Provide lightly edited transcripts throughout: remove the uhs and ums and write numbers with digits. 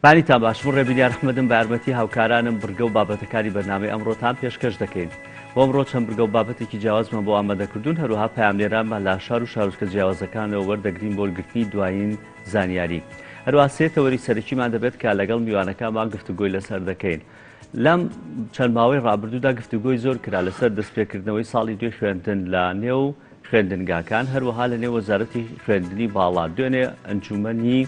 بانیتان باشبوو ڕێبینیان ئەحمەدم بە یارمەتی هاوکارانم بڕگە و بابەتەکانی بەرنامەی ئەمڕۆتان پێشکەش دەکەین. بۆ ئەمڕۆ چەند بڕگە و بابەتێکی جیاوازمان بۆ ئامادەکردوون، هەروەها پەیامنێرانمان لە شار و شارۆچکە جیاوازەکانەوە وەردەگرین بۆ گرتنی دوایین زانیاری. هەروەها سێ تەوەری سەرەکیمان دەبێت کە لەگەڵ میوانەکانمان گفتوگۆی لەسەر دەکەین. لەم چەند ماوەی ڕابردوودا گفتوگۆی زۆر کرا لەسەر دەستپێکردنەوەی ساڵی دوێ خوێندن لە نێو خوێندنگاکان، هەروەها لە نێو وەزارەتی خوێندنی باڵا دوێنێ ئەنجومەنی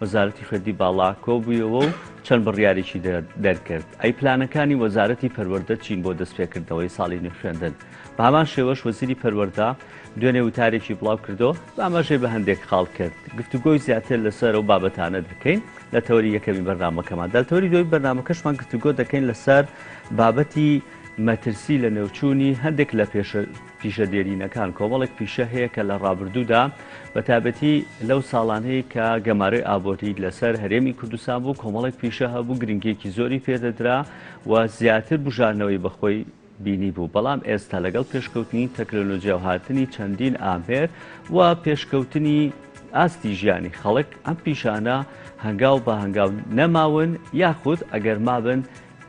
وەزارەتی خوێندنی باڵا کۆبوویەوە و چەند بڕیارێکی دەرکرد. ئەی پلانەکانی وەزارەتی پەروەردە چین بۆ دەستپێکردنەوەی ساڵی نوێ خوێندن. بە هەمان شێوەش وەزیری پەروەردە دوێنێ وتارێکی بڵاو کردەوە بە ئاماژەی بە هەندێک خاڵ کرد. گفتوگۆی زیاتر لەسەر ئەو بابەتانە دەکەین لە تەوەری یەکەمی بەرنامەکەمان. لە تەوەری دوای بەرنامەکەشمان گفتوگۆ دەکەین لەسەر بابەتی مەترسی لە نێوچوونی هەندێک لە پیشەدێرینەکان. کۆمەڵێک پیشە هەیە کە لە ڕابردوودا بەتابەتی لەو ساڵانەیە کە گەمارەی ئابۆری لەسەر هەرێمی کوردستان بوو، کۆمەڵێک پیشە هەبوو گرنگێکی زۆری پێدەدرا و زیاتر بژارنەوەی بەخۆی بینی بوو. بەڵام ئێستا لەگەڵ پێشکەوتنی تەکنۆلۆژیا و هاتنی چەندین ئامێر و پێشکەوتنی ئاستی ژیانی خەڵک، ئەم پیشانە هەنگاو بە هەنگاو نەماون، یاخود ئەگەر مابن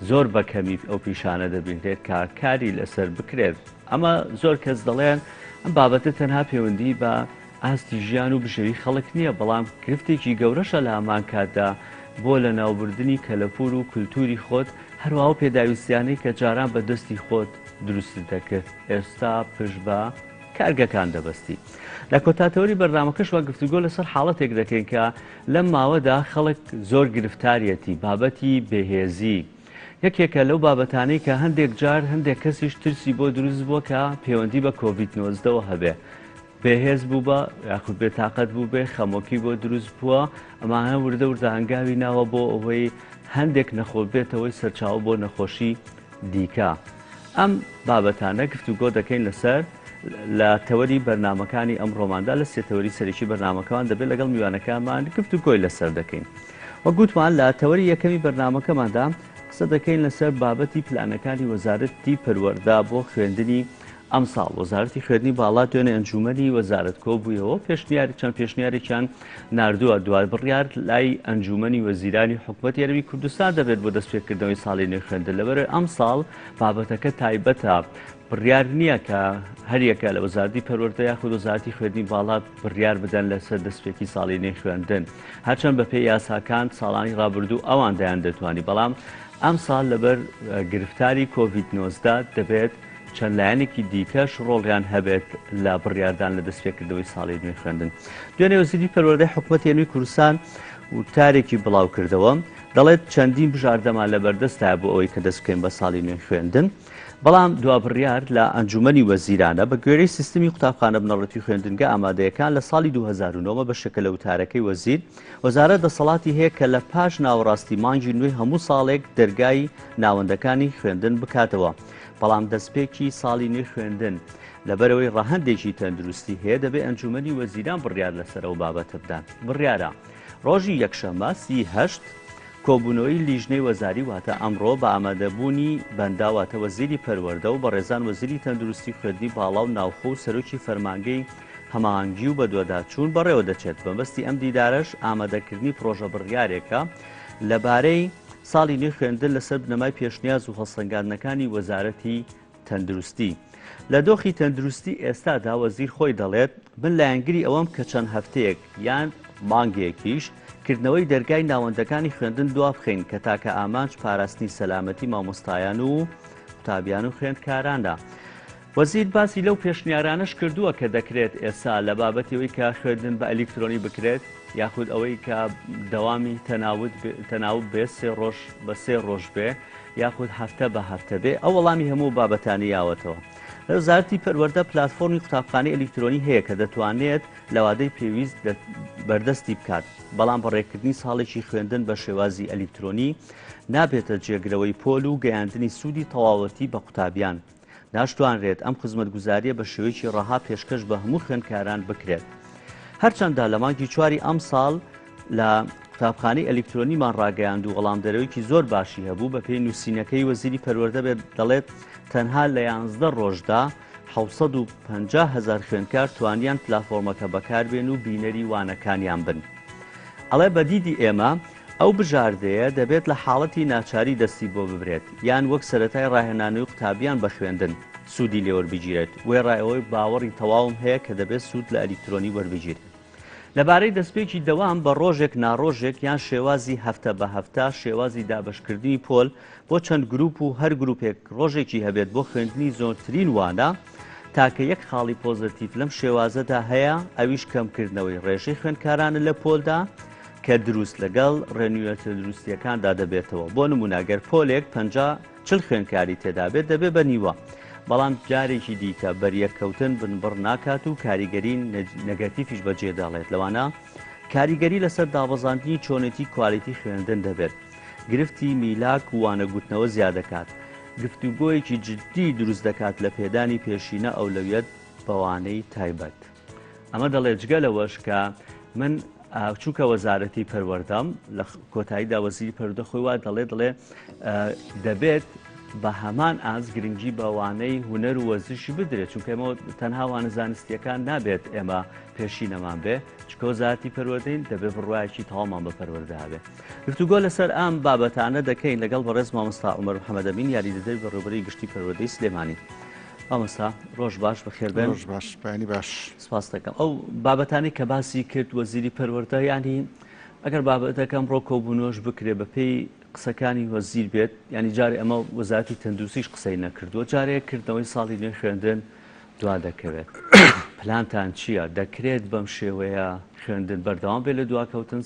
زۆر بەکەمی ئەو پیشانە دەبێت کە کاری لەسەر بکرێت. ئەمە زۆر کەس دەڵێن ئەم بابەتە تەنها پەیوەندی بە ئاستی ژیان و بژێوی خەڵک نییە، بەڵام گرفتێکی گەورەشە لە هەمان کاتدا بۆ لە ناوبردننی کەلەپور و کولتوری خۆت، هەروەها پێداویستیانەی کە جاران بە دەستی خۆت دروست دەکرد. ئێستا پشت بە کارگەکان دەبەستی. لە کۆتاتەوەری بەرنامەکەشوە گفتوگۆ لەسەر حاڵەتێک دەکەین کە لەم ماوەدا خەڵک زۆر گرفتاریەتی بابەتی بێهێزی. یەکێکە لەو بابەتانەی کە هەندێک جار هەندێک کەسیش ترسی بۆ دروست بووە کە پەیوەندی بە کۆڤید-19 هەبێ. بێهێز بوو بە یاخود بێتاقەت بوو بێ، خەمۆکی بۆ دروست بووە، ئەمانە وردە وردە هەنگاوی ناوە بۆ ئەوەی هەندێک نەخۆ بێتەوەی سەرچاو بۆ نەخۆشی دیکە. ئەم بابەتانە گفتوگۆ دەکەین لەسەر لە تەوەری بەرنمەکانی ئەم ڕۆماندا لە سێتەوەری سەرەکی بەرنمەکەمان دەبێت لەگەڵ میوانەکانمان گفتوگۆی لەسەر دەکەین. وە گوتمان لە تەوەری یەکەمی بەرنمەکەماندا قسە دەکەین لەسەر بابەتی پلانەکانی وەزارەتی پەروەردە بۆ خوێندنی ئەم ساڵ. وەزارەتی خوێندنی باڵا دوێنێ ئەنجومەنی وەزارەت کۆبوویەوە پێشنیاری چەند پێشنیارێکیان ناردووە. دوای بڕیار لای ئەنجومەنی وەزیرانی حکوومەتی هەرێمی کوردستان دەبێت بۆ دەستپێکردنەوەی ساڵی نوێ خوێندن. لەبەرەوەی ئەم ساڵ بابەتەکە تایبەتە، بڕیار نییە کە هەریەکە لە وەزارەتی پەروەردە یاخود وەزارەتی خوێندنی باڵا بڕیار بدەن لەسەر دەستپێکی ساڵی نوێ خوێندن. هەرچەند بەپێی یاساکان ساڵانی ڕابردوو ئەوان دەیان دەتوانی، بەڵام ئەم ساڵ لەبەر گرفتاری کۆڤید-19 دەبێت چەند لایەنێکی دیکەش ڕۆڵیان هەبێت لە بڕیاردان لە دەستپێکردنەوەی ساڵی نوێ خوێندن. دوێنێ وەزیری پەروەردەی حکوومەتی هەرێمی کوردستان وتارێکی بڵاو کردەوە، دەڵێت چەندین بژاردەمان لەبەردەستە بۆ ئەوەی کە دەست بکەین بە ساڵی نوێ خوێندن. بەڵام دوا بڕیار لە ئەنجومەنی وەزیرانە بە گوێرەی سیستمی قوتابخانە بنەڕەتی خوێندنگە ئامادەیەکان لە ساڵی 2009 بە شەکە لە وتارەکەی وەزیر، وەزارەت دەسەڵاتی هەیە کە لە پاش ناوەڕاستی مانگی نوێی هەموو ساڵێک دەرگای ناوەندەکانی خوێندن بکاتەوە. بەڵام دەستپێکی ساڵی نوێ خوێندن لەبەرەوەی ڕەهەندێکی تەندروستی هەیە، دەبێت ئەنجومەنی وەزیران بڕیار لەسەرەوە بابەتە بدات. بڕیارە ڕۆژی یەکشەممە 38 کۆبوونەوەی لیژنەی وەزاری واتە ئەمڕۆ بە ئامادەبوونی بەنداواتە وەزیری پەروەردە و بە ڕێزان وەزیری تەندروستی خوێندنی باڵا و ناوخۆ و سەرۆکی فەرمانگەی هەماهەنگی و بەدواداچوون بەڕێوە دەچێت. بەمەستی ئەم دیدارەش ئامادەکردنی پرۆژە بڕیارێکە لەبارەی ساڵی نوێ خوێندن لەسەر بنەمای پێشنیاز و هەڵسەنگاندنەکانی وەزارەتی تەندروستی. لە دۆخی تەندروستی ئێستادا وەزیر خۆی دەڵێت بن لایەنگری ئەوەم کە چەند هەفتەیەک یان مانگێکیش کردنەوەی دەرگای ناوەندەکانی خوێندن دوا بخەین کە تاکە ئامانج پاراستنی سەلامەتی مامۆستایان و قوتابیان و خوێندکاراندا. وەزیر باسی لەو پێشنیارانەش کردووە کە دەکرێت ئێستا لە بابەتەوەی کە خوێندن بە ئەلیکترۆنی بکرێت یاخود ئەوەی کە دەوامی تەناوب بێ بە سێ ڕۆژ بێ یاخود هەفتە بە هەفتە بێ. ئەو وەڵامی هەموو بابەتانی یاوەتەوە. لە وەزارەتی پەروەردە پلاتفۆرمی قوتابخانەی ئەلیکترۆنی هەیە کە دەتوانێت لەوادەی پێویست بەردەستی بکات، بەڵام بەڕێکردنی ساڵێکی خوێندن بە شێوازی ئەلیکترۆنی نابێتە جێگرەوەی پۆل و گەیاندنی سوودی تەواوەتی بە قوتابیان. ناشتوانرێت ئەم خزمەتگوزاریە بە شێوەیەکی ڕەها پێشکەش بە هەموو خوێندکاران بکرێت. هەرچەندە لە مانگی 4 ئەم ساڵ لە قوتابخانەی ئەلیکترۆنیمان ڕاگەیاند و وەڵامدەرەوەیکی زۆر باشی هەبوو. بە پێی نووسینەکەی وەزیری پەروەردە بێت دەڵێت تەنها لە 11 ڕۆژدا 750,000 خوێندکار توانیان پلاتفۆرمەکە بەکاربێن و بینەری وانەکانیان بن. ئەڵێ بەدیدی ئێمە ئەو بژاردەیە دەبێت لە حاڵەتی ناچاری دەستی بۆ ببرێت یان وەک سەرەتای ڕاهێنانی و قوتابیان بە خوێندن سوودی لێوەربگیرێت وێ ڕایەوەی باوەڕی تەواوم هەیە کە دەبێت سوود لە ئەلیکترۆنی وەربگیرێت. لەبارەی دەستپێکی دەوام بە ڕۆژێک ناڕۆژێک یان شێوازی هەفتە بە هەفتە شێوازی دابشکردنی پۆل بۆ چەند گروپ و هەر گروپێک ڕۆژێکی هەبێت بۆ خوێندنی زۆرترین وانە تاکە یەک خاڵی پۆزتیڤ لەم شێوازەدا هەیە ئەویش کەمکردنەوەی ڕێژەی خوێندکارانە لە پۆلدا کە دروست لەگەڵ ڕێنوێتە دروستیەکاندا دەبێتەوە. بۆ نموناگەر پۆلێک 50 خوێندکاری تێدا بێت دەبێت بە نیوە، بەڵام جارێکی دیکە بەریەککەوتن بنبڕ ناکات و کاریگەری نەگەتیفیش بەجێداڵێت. لەوانە کاریگەری لەسەر دابەزاندنی چۆنێتی کوالیتی خوێندن دەبێت. گرفتی میلاک و وانەگوتنەوە زیاد دەکات. گفتوگۆیەکی جددی دروست دەکات لە پێدانی پێشینە ئەولەویەت بەوانەی تایبەت. ئەمە دەڵێت جگە لەوەش کە من چووکە وەزارەتی پەروەردەم لە کۆتاییدا وەزیری پەروەردە خۆی وا دەڵێ دەبێت بە هەمان ئاز گرنگی بەوانەی هونەر و وەرزشی بدرێت، چونکە ئێمە تەنها وانە زانستیەکان نابێت ئێمە پێشینەمان بێ، چکە وەزارەتی پەروەردەین دەبێت بڕواایەکی تەواومان بە پەروەردە هەبێ. گفتوگۆ لەسەر ئەم بابەتانە دەکەین لەگەڵ بەڕێز مامۆستا عومەر محەممەدەمین یاریدەدەری بەڕێوەبەری گشتی پەروەردەی سلێمانی. مامۆستا ڕۆژ باش بەخێربێن. ڕۆژ باش، بەیانی باش. سپاس دەکەم. ئەو بابەتانی کە باسی کرد وەزیری پەروەردە ینی ئەگەر بابەتەکەم ڕۆ کۆبوونەوەش بکرێ بە پێی قسەکانی وەزیر بێت، ینی جارێ ئەمە وەزارەتی تەندروستیش قسەی نەکردووە، جارێک کردنەوەی ساڵی نوێ خوێندن دوا دەکەوێت. پلانتان چییە؟ دەکرێت بەم شێوەیە خوێندن بەردەوام بێت لە دواکەوتن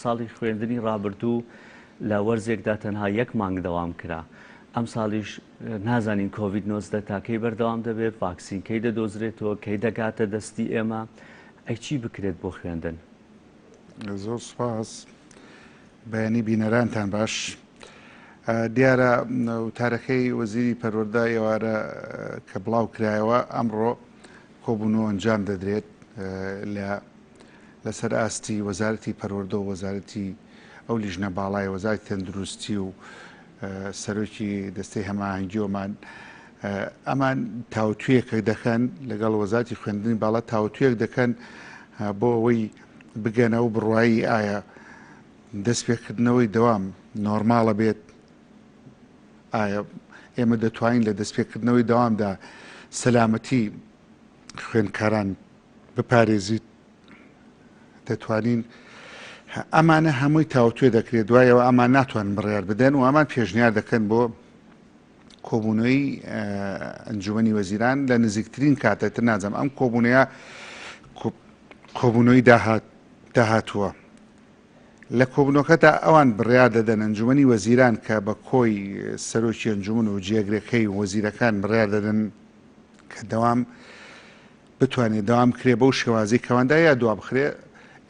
ساڵی خوێندنی ڕابردوو لە وەرزێکدا تەنها یەک مانگ دەوام کرا. ئەم ساڵیش نازانین کۆڤید-19 تاکەی بەردەوام دەبێت، ڤاکسین کەی دەدۆزرێتەوە، کەی دەگاتە دەستی ئێمە، ئەی چی بکرێت بۆ خوێندن؟ زۆر سپاس. بەیانی بینەرانتان باش. دیارە وتارەکەی وەزیری پەروەردە ئێوارە کە بڵاو کرایەوە ئەمڕۆ کۆبوونەوە ئەنجام دەدرێت لەسەر ئاستی وەزارەتی پەروەردە و وەزارەتی ئەو لیژنە باڵای وەزارەتی تەندروستی و سەرۆکی دەستەی هەماهەنگیۆمان ئەمان تاوتویەکە دەکەن لەگەڵ وەزارەتی خوێندنی باڵا تاوتویەک دەکەن بۆ ئەوەی بگەنەوە بڕوایی ئایا دەستپێکردنەوەی دەوام نۆرماڵە بێت، ئایا ئێمە دەتوانین لە دەستپێکردنەوەی دەوامدا سەلامەتی خوێندکاران بپارێزیت، دەتوانین ئەمانە هەمووی تاوتوێ دەکرێت، دوایەوە ئەمان ناتوانن بڕیار بدەن و ئەمان پێشنیار دەکەن بۆ کۆبوونەوەی ئەنجومەنی وەزیران لە نزیکترین کاتێتر نازەم ئەم کۆبوونەوەی داهاتووە. لە کۆبوونەوەکەدا ئەوان بڕیار دەدەن ئەنجومەنی وەزیران کە بە کۆی سەرۆکی ئەنجومەن و جێگرەکەی وەزیرەکان بڕیار دەدەن کە دەوام بتوانێت دەوام کرێ بەو شێوازی کەواندا یا دوا بخرێ.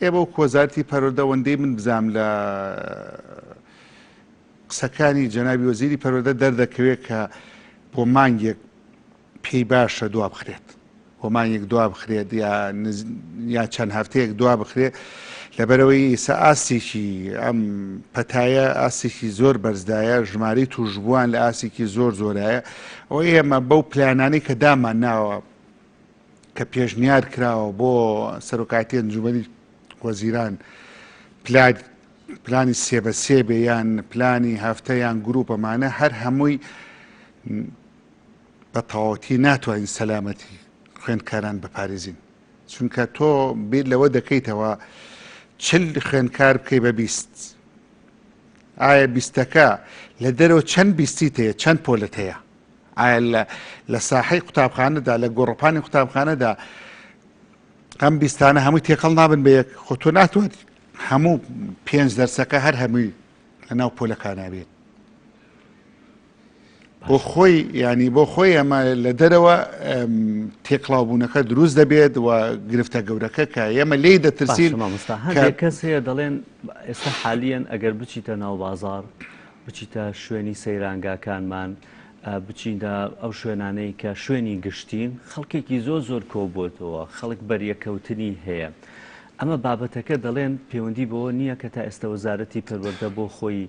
ئێ بەو وەزارەتی پەروەردە وەندەی من بزام لە قسەکانی جەنابی وەزیری پەروەردە دەردەکەوێت کە بۆ مانگێک پێی باشە دوا بخرێت، بۆ مانگێک دوا بخرێت یا چەند هەفتەیەک دوا بخرێت، لەبەرەوەی ئێستا ئاستێکی ئەم پەتایە ئاستێکی زۆر بەرزدایە، ژمارەی توشبووان لە ئاستێکی زۆر زۆرایە. ئەوە ئێمە بەو پلانانەی کە دامان ناوە کە پێشنیار کراوە بۆ سەرۆکاتی ئەنجومەنی وەزیران، پلانی سێ بە سێ بێ یان پلانی هەفتە یان گروپەمانە، هەر هەمووی بە تەواوەتی ناتوانین سەلامەتی خوێندکاران بپارێزین، چونکە تۆ بیر لەوە دەکەیتەوە 40 خوێندکار بکەی بە 20. ئایا 20ەکە لە دەرەوە چەند بیستیت هەیە، چەند پۆلت هەیە؟ ئایا لە ساحەی قوتابخانەدا لە گۆڕەپانی قوتابخانەدا ئەم بیستانە هەمووی تێکەڵ نابن بە یەک؟ خۆ تۆ ناتوانیت هەموو 5% هەر هەمووی لەناو پۆلەکانە بێت. بۆ خۆی ینی بۆ خۆی ئەمە لە دەرەوە تێکڵاوبوونەکە دروست دەبێت و گرفتە گەورەکە کە ئێمە لێی دەترسین. کەس هەیە دەڵێن ئێستا حالیەن ئەگەر بچیتە ناو بازار، بچیتە شوێنی سەیرانگاکانمان، بچیندا ئەو شوێنانەی کە شوێنی گشتین، خەڵکێکی زۆر کۆبووتەوە، خەڵک بەریەکەوتنی هەیە. ئەمە بابەتەکە دەڵێن پەیوەندی بەوە نییە کە تا ئێستا وەزارەتی پەروەردە بۆ خۆی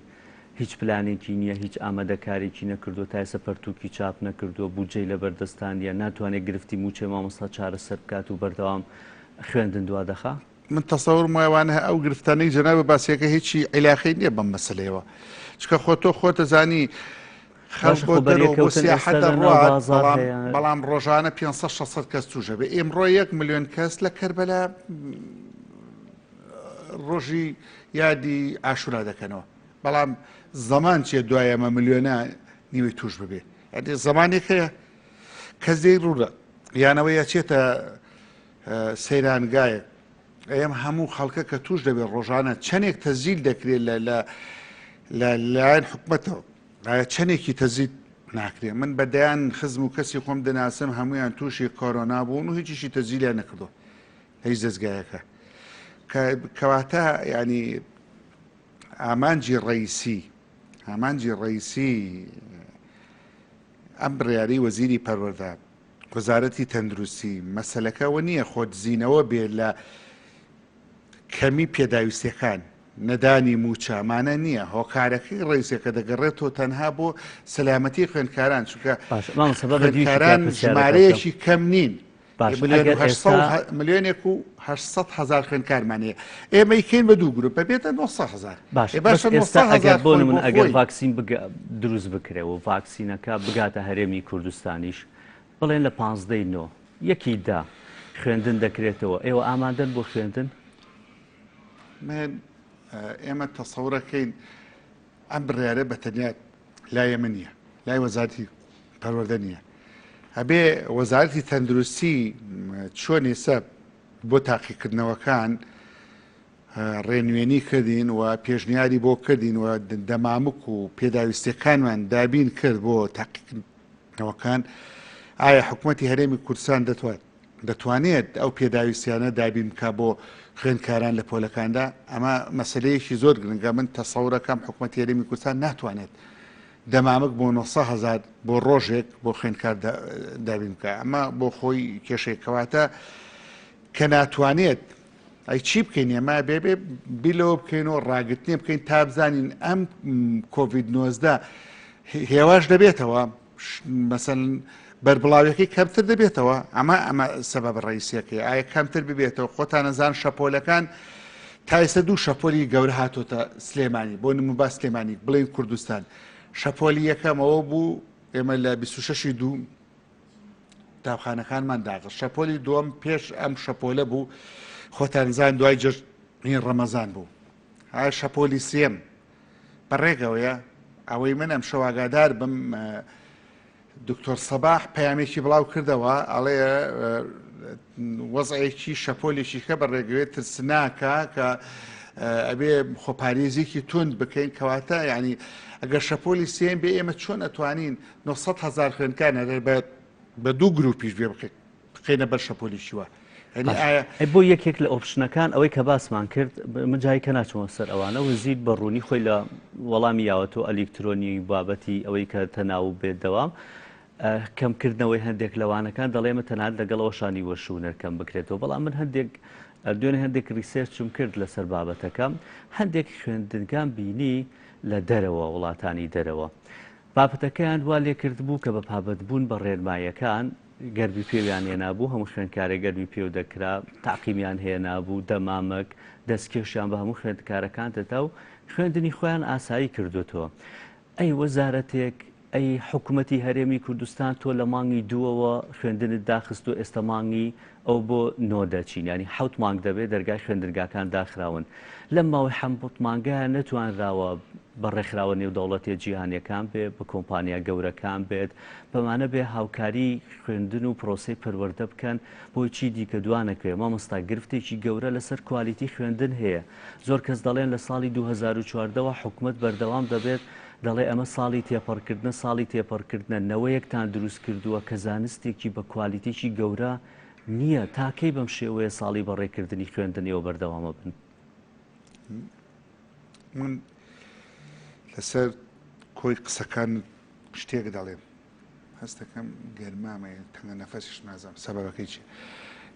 هیچ پلانێکی نییە، هیچ ئامادەکارێکی نەکردو، تا ئێستا پەرتووکی چاپ نەکردووە، بودجەی لە بەردەستانیە، ناتوانێت گرفتی موچەی مامۆستا چارەسەر بکات و بەردەوام خوێندن دوا دەخا؟ من تەسەور وایوانە ئەو گرفتانەی جەنابە باسیەکە هیچی عیلاقەی نییە بەم مەسلەیەوە چکە خۆتە زانی خەڵک بۆ دەرەوە بۆ سیاحەتە ڕوات بەڵام ڕۆژانە 500-600 کەس توشە بێ ئێمڕۆ 1 ملیۆن کەس لە کەربەلا ڕۆژی یادی ئاشورا دەکەنەوە بەڵام زەمان چیە دوای ئەمە ملیۆنە نیوەی توش ببێ یادی زەمانێک هەیە کەس دەی ڕوورە یانەوە یاچێتە سەیرانگایە ئەم هەموو خەڵکە کە توش دەبێت ڕۆژانە چەندێک تەزیل دەکرێت لە لایەن حکومەتەوە چەندێکی تەزیت ناکرێت من بەدەیان خزم و کەسی خۆم دەناسم هەمویان تووشی کۆرۆنا بوون و هیچیشی تەزیلیان نەکردو هیچ دەستگایەکە کەواتە ینی ئامانجی ڕئیسی ئەم بڕیاری وەزیری پەروەردە وەزارەتی تەندروستی مەسەلەکەەوە نییە خۆتزیینەوە بێت لە کەمی پێداویستەکان نەدانی موچامانە نییە هۆکارەکەی ڕێزیەکە دەگەڕێتەوە تەنها بۆ سەلامەتی خوێندکاران چونکە خوێندکاران ژمارەیەکی کەم نین ملیۆنێک و 800,000 خوێندکارمانەیە ئێمە کەین بە دوو گروپ بێتە 900,000 بۆ من ئەگەر ڤاکسین دروست بکرێەوە ڤاکسینەکە بگاتە هەرێمی کوردستانیش بڵێن لە 15 یەکی دا خوێندن دەکرێتەوە ئێوە ئامادەن بۆ خوێندن ئێمە تەسەورەکەین ئەم بڕیارە بەتەنیا لایە من نییە لای وەزارەتی پەروەردە نییە هەبێ وەزارەتی تەندروستی چۆن ئێستا بۆ تاقیکردنەوەکان ڕێنوێنی کردین و پێشنیاری بۆ کردین و دەمامک و پێداویستەکانمان دابین کرد بۆ تاقیکردنەوەکان ئایا حکوومەتی هەرێمی کوردستان دەتوانێت ئەو پێداویستیانە دابین بکە بۆ خوێندکاران لە پۆلەکاندا ئەمە مەسلەیەکی زۆر گرنگە من تەسەورەکەم حکوومەتی هەرێمی کوردستان ناتوانێت دەمامک بۆ 900,000 بۆ ڕۆژێک بۆ خوێندکار دابین بکە ئەمە بۆ خۆی کێشێکەواتە کە ناتوانێت ئەی چی بکەین ئێمە بێبێ بیلەوە بکەینەوە ڕاگررتنی بکەین تا بزانین ئەم کۆڤید-19 هێواش دەبێتەوە مەسەن بەربڵاویەکەی کەمتر دەبێتەوە ئەمە سەبەب ڕئیسیەکەی ئایا کەمتر ببێتەوە خۆتان نەزان شەپۆلەکان تا ئێستا 2 شەپۆلی گەورە هاتۆتە سلێمانی بۆ نموبا سلێمانی بڵێن کوردستان شەپۆلی یەکەمەوە بوو ئێمە لە 26 دوو تاوخانەکانمان داغ شەپۆلی دووەم پێش ئەم شەپۆلە بوو خۆتانزان دوای جژنی ڕەمەزان بوو ها شەپۆلی سێم بەڕێگەوەیە ئەوەی من ئەم شەواگادار بم دکتۆر سەباح پەیامێکی بڵاو کردەوە ئەڵێ وەزعێکی شەپۆلێکی کە بەڕێگەوێت ترسناکە کە ئەبێ خۆپارێزیکی تند بکەین کەواتە ینی ئەگەر شەپۆلی سێم بێ ئێمە چۆن ئەتوانین 900,000 خوێندکانە بە دوو گروپیش بێ بقینە بەر شەپۆلیشیوە بۆ یەکێک لە ئۆپشنەکان ئەوەی کە باسمان کرد مجای کە ناچمەوە سەر ئەوانە وزیر بەڕوونی خۆی لە وەڵامی یاوەتەوە ئەلکترۆنی بابەتی ئەوەی کە تەناو بێت دەوام کەمکردنەوەی هەندێک لەوانەکان دەڵێمە تەنات لەگەڵەوەشانی وەشوونەرکەم بکرێتەوە بەڵام من دوێنێ هەندێک ریسێرچم کرد لەسەر بابەتەکەم هەندێک خوێندنگان بینی لە دەرەوە وڵاتانی دەرەوە بابەتەکەیان وا لێکرد بوو کە بە پابەتبوون بە ڕێنمایەکان گەربی پێویان هێنابوو هەموو خوێندکارە گەربی پێو دەکرا تاقیمیان هێنابوو دەمامک دەستکێشیان بە هەموو خوێندکارەکان دەدا و خوێندنی خۆیان ئاسایی کردوتەوە ئەی وەزارەتێک ئەی حکوومەتی هەرێمی کوردستان تۆ لە مانگی دووەوە خوێندنت داخست و ئێستا مانگی ئەو بۆ نۆدەچین ینی 7 مانگ دەبێت دەرگای خوێندرگاکان داخراون لەم ماوەی 7 مانگایە نەتوانراوە بە ڕێکخراوە نێودەوڵەتی جیهانیەکان بێت بە کۆمپانیا گەورەکان بێت بەمانە بێ هاوکاری خوێندن و پرۆسی پەروەردە بکەن بۆی چی دیکە دوانەکەوێ مامۆستا گرفتێکی گەورە لەسەر کوالیتی خوێندن هەیە زۆر کەس دەڵێن لە ساڵی 2014ەوە حکوومەت بەردەوام دەبێت دەڵێ ئەمە ساڵی تێپەڕکردنە ساڵی تێپەڕکردنە نەوەیەکتان دروست کردووە کە زانستێکی بە کوالیتێکی گەورە نییە تاکەی بەم شێوەیە ساڵی بەڕێکردنی خوێندنەوە بەردەوامە بن من لەسەر کۆی قسەکان شتێک دەڵێم هەستەکەم گەرمامەیە تەنگە نەفەسیش نازانم سەبەبەکەی چی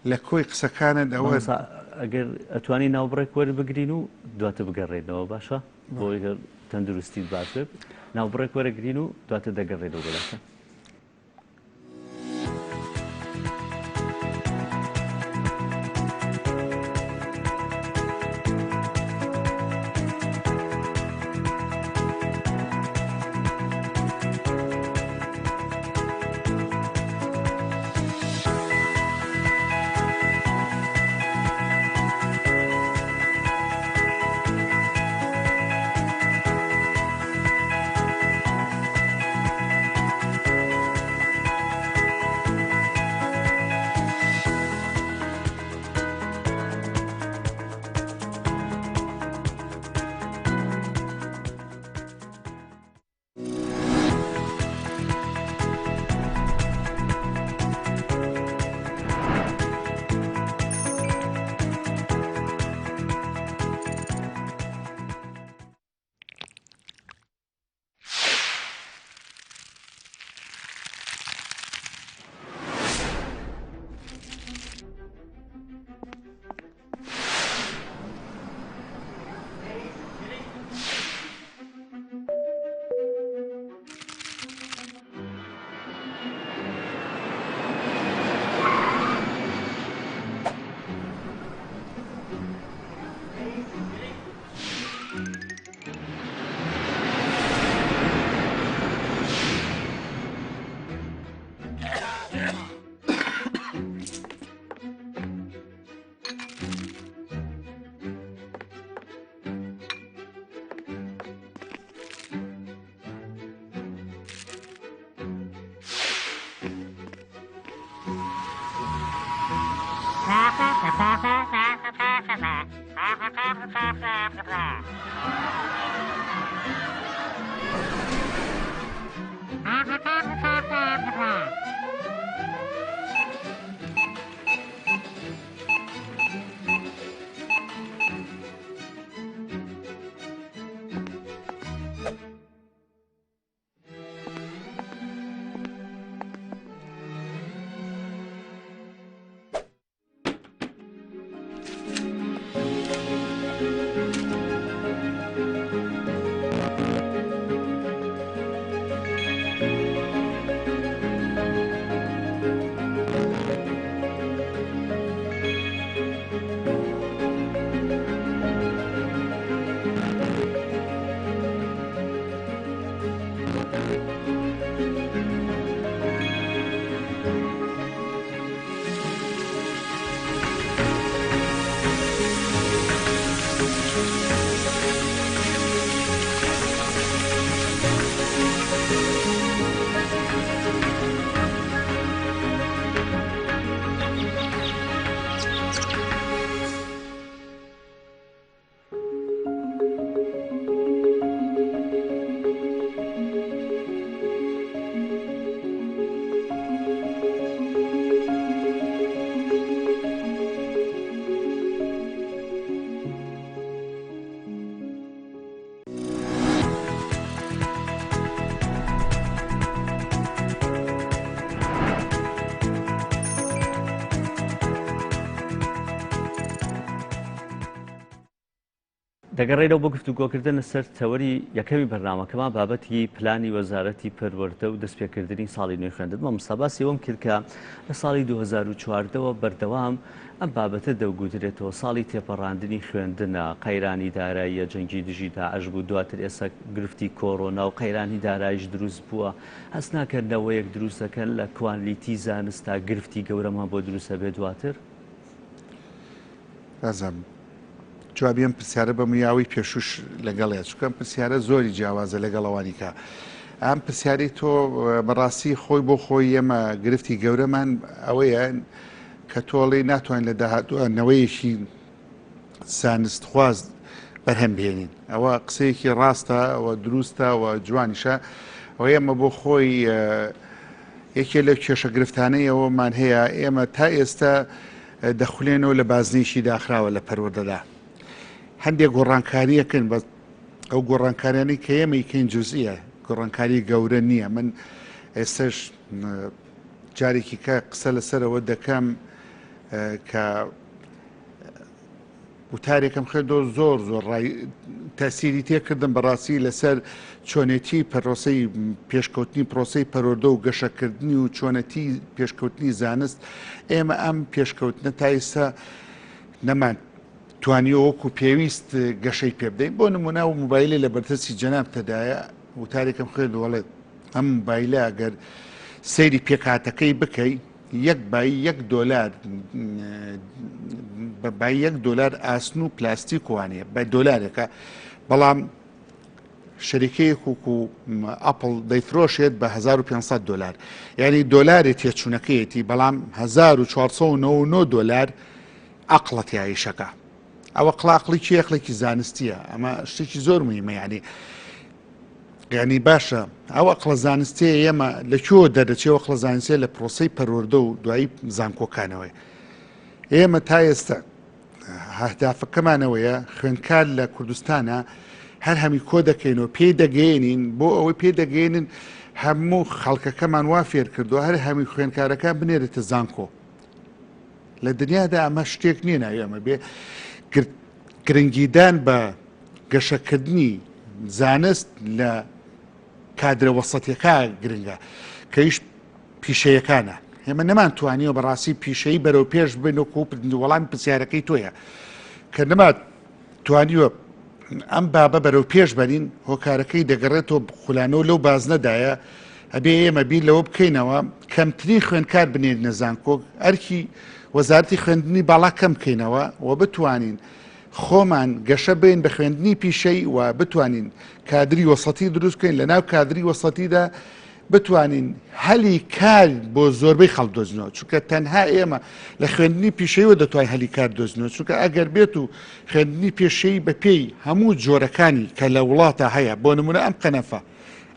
لە کۆی قسەکانە ئەوە ئەگەر ئەتوانی ناوبڕێک وەربگرین و دواتە بگەڕێنەوە باشە بۆی تەندروستی باش بێت ناوبڕێک وەرەگرین و دواتە دەگەڕێنەوە بەلاتە دەگەڕێنەوە بۆ گفتوگۆکردنە سەر تەوەری یەکەمی بەرنامەکەمان بابەتی پلانی وەزارەتی پەروەردە و دەستپێکردنی ساڵی نوێی خوێندنەوە مستەباسی ئەوم کرد کە لە ساڵی 2014ەوە بەردەوام ئەم بابەتە دەوگوترێتەوە ساڵی تێپەڕاندنی خوێندنە قەیرانی داراییە جەنگی دژی داعش بوو دواتر ئێستا گرفتی کۆڕۆنا و قەیرانی داراییش دروست بووە هەست ناکردنەوەیەک دروست دەکەن لە کوانلیتی زانستا گرفتی گەورەمان بۆ دروستە بێ دواتر جوابیان پرسیارە بە میاوی پێشوش لەگەڵێ چکەم پرسیارە زۆری جیاوازە لەگەڵەوانی کە ئەم پرسیاری تۆ بەڕاستی خۆی بۆ خۆی ئێمە گرفتی گەورەمان ئەوەیە کە تۆڵی ناتوانین لە داهاتوانەوەیەکی زانستخواز بەرهەم بێنین ئەوە قسەیەکی ڕاستە ئەوە دروستە و جوانیشە ئەوە ئێمە بۆ خۆی یەکێ لە کێشە گرفتانەیەوەمان هەیە ئێمە تا ئێستا دەخولێنەوە لە بازنیشی داخراوە لە پەروەردەدا هەندێک گۆڕانکاریەکەن بە ئەو گۆڕانکاریانی کە ئێمە یکەین جوزئیە گۆڕانکاری گەورە نییە من ئێستش جارێکی کە قسە لەسەرەوە دەکەم کە وتارێکم خێدۆ زۆر تاسیری تێکردم بەڕاستی لەسەر چۆنێتی پەرۆسەی پێشکەوتنی پرۆسەی پەروەردە و گەشەکردنی و چۆنەتی پێشکەوتنی زانست ئێمە ئەم پێشکەوتنە تا ئێستا نەمان توانیوە وەکو پێویست گەشەی پێ بدەین بۆ نمونە و موبایلە لە بەرتەسی جەناب تەدایە وتارێکم خێد وەڵێت ئەم موبایلە ئەگەر سەیری پێکاتەکەی بکەی $1 بە $1 ئاسن و پلاستیک وانەیە بە دۆلارێکە بەڵام شەریکەیەک وەکو ئەپڵ دەیفرۆشێت بە $1500 یعنی دۆلارێت تێچوونەکەیەتی بەڵام $1499 عەقڵەت یایشەکە ئەوە قڵاقلی کێخڵێکی زانستیە ئەمە شتێکی زۆر مهمە ینی باشە ئەو ئەقڵە زانستیە ئێمە لەکوێوە دەردەچێت ئەقڵە زانستیە لە پرۆسەی پەروەردە و دوایی زانکۆکانەوەی ئێمە تا ئێستا هەدافەکەمانەوەیە خوێندکار لە کوردستانە هەر هەمی کۆ دەکەینەوە پێی دەگەێنین بۆ ئەوەی پێی دەگەێنن هەموو خەڵکەکەمان وا فێر کردو هەر هەمی خوێندکارەکان بنێرێتە زانکۆ لە دنیادا ئەمە شتێک نییە ناوێمە بێ گرنگیدان بە گەشەکردنی زانست لە کادرە وەسەتیەکە گرنگە کە هیچ پیشەیەکانە ئێمە نەمانتوانیەوە بەڕاستی پیشەی بەرەو پێش بنۆکو وەڵامی پرسیارەکەی تۆیە کە نەما توانیوە ئەم بابە بەرەو پێش بەرین هۆکارەکەی دەگەڕێتەوە خولانەوە لەو بازنەدایە ئەبێ ئێمە بیر لەوە بکەینەوە کەمترین خوێندکار بنێن نەزانکۆ ئەرکی وەزارەتی خوێندنی باڵا کەم بکەینەوە و بتوانین خۆمان گەشە بین بە خوێندنی پیشەی و بتوانین کادری وەسەتی دروست بکەین لە ناو کادری وەسەتیدا بتوانین هەلی کار بۆ زۆربەی خەڵک دۆزنەوە چونکە تەنها ئێمە لە خوێندنی پیشەیەوە دەتوانین هەلی کار دۆزنەوە چونکە ئەگەر بێت و خوێندنی پێشەی بەپێی هەموو جۆرەکانی کە لە وڵاتە هەیە بۆ نمونە ئەم قەنەفە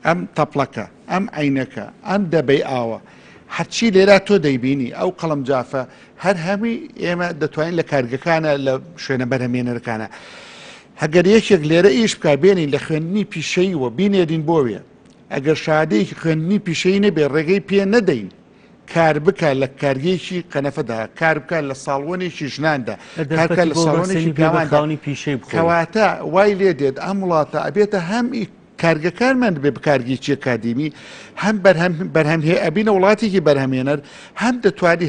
ئەم تەپڵەکە ئەم عینەکە ئەم دەبەی ئاوە هەرچی لێرا تۆ دەیبینی ئەو قەڵم جافە هەر هەمی ئێمە دەتوانین لە کارگەکانە لە شوێنە بەرهەمێنەرەکانە هەگەر یەکێک لێرە ئیش بکە بێنین لە خوێندنی پیشەی و بینێرین بۆوێ ئەگەر شادەیەکی خوێندنی پیشەی نەبێ ڕێگەی پێ نەدەین کار بکە لە کارگەیەکی قەنەفەدا کار بکە لە ساڵوەنێکی ژناندا کارکە لە ساڵۆنێکی پیاوانی پیشەی کەواتە وای لێ دێت ئەم وڵاتە ئەبێتە هەمی کارگەکانمان بێ بکارگیی ئەکادیمی هەم بەرهەم هەیە ئەبینە وڵاتێکی بەرهەمێنەر هەم دەتوانی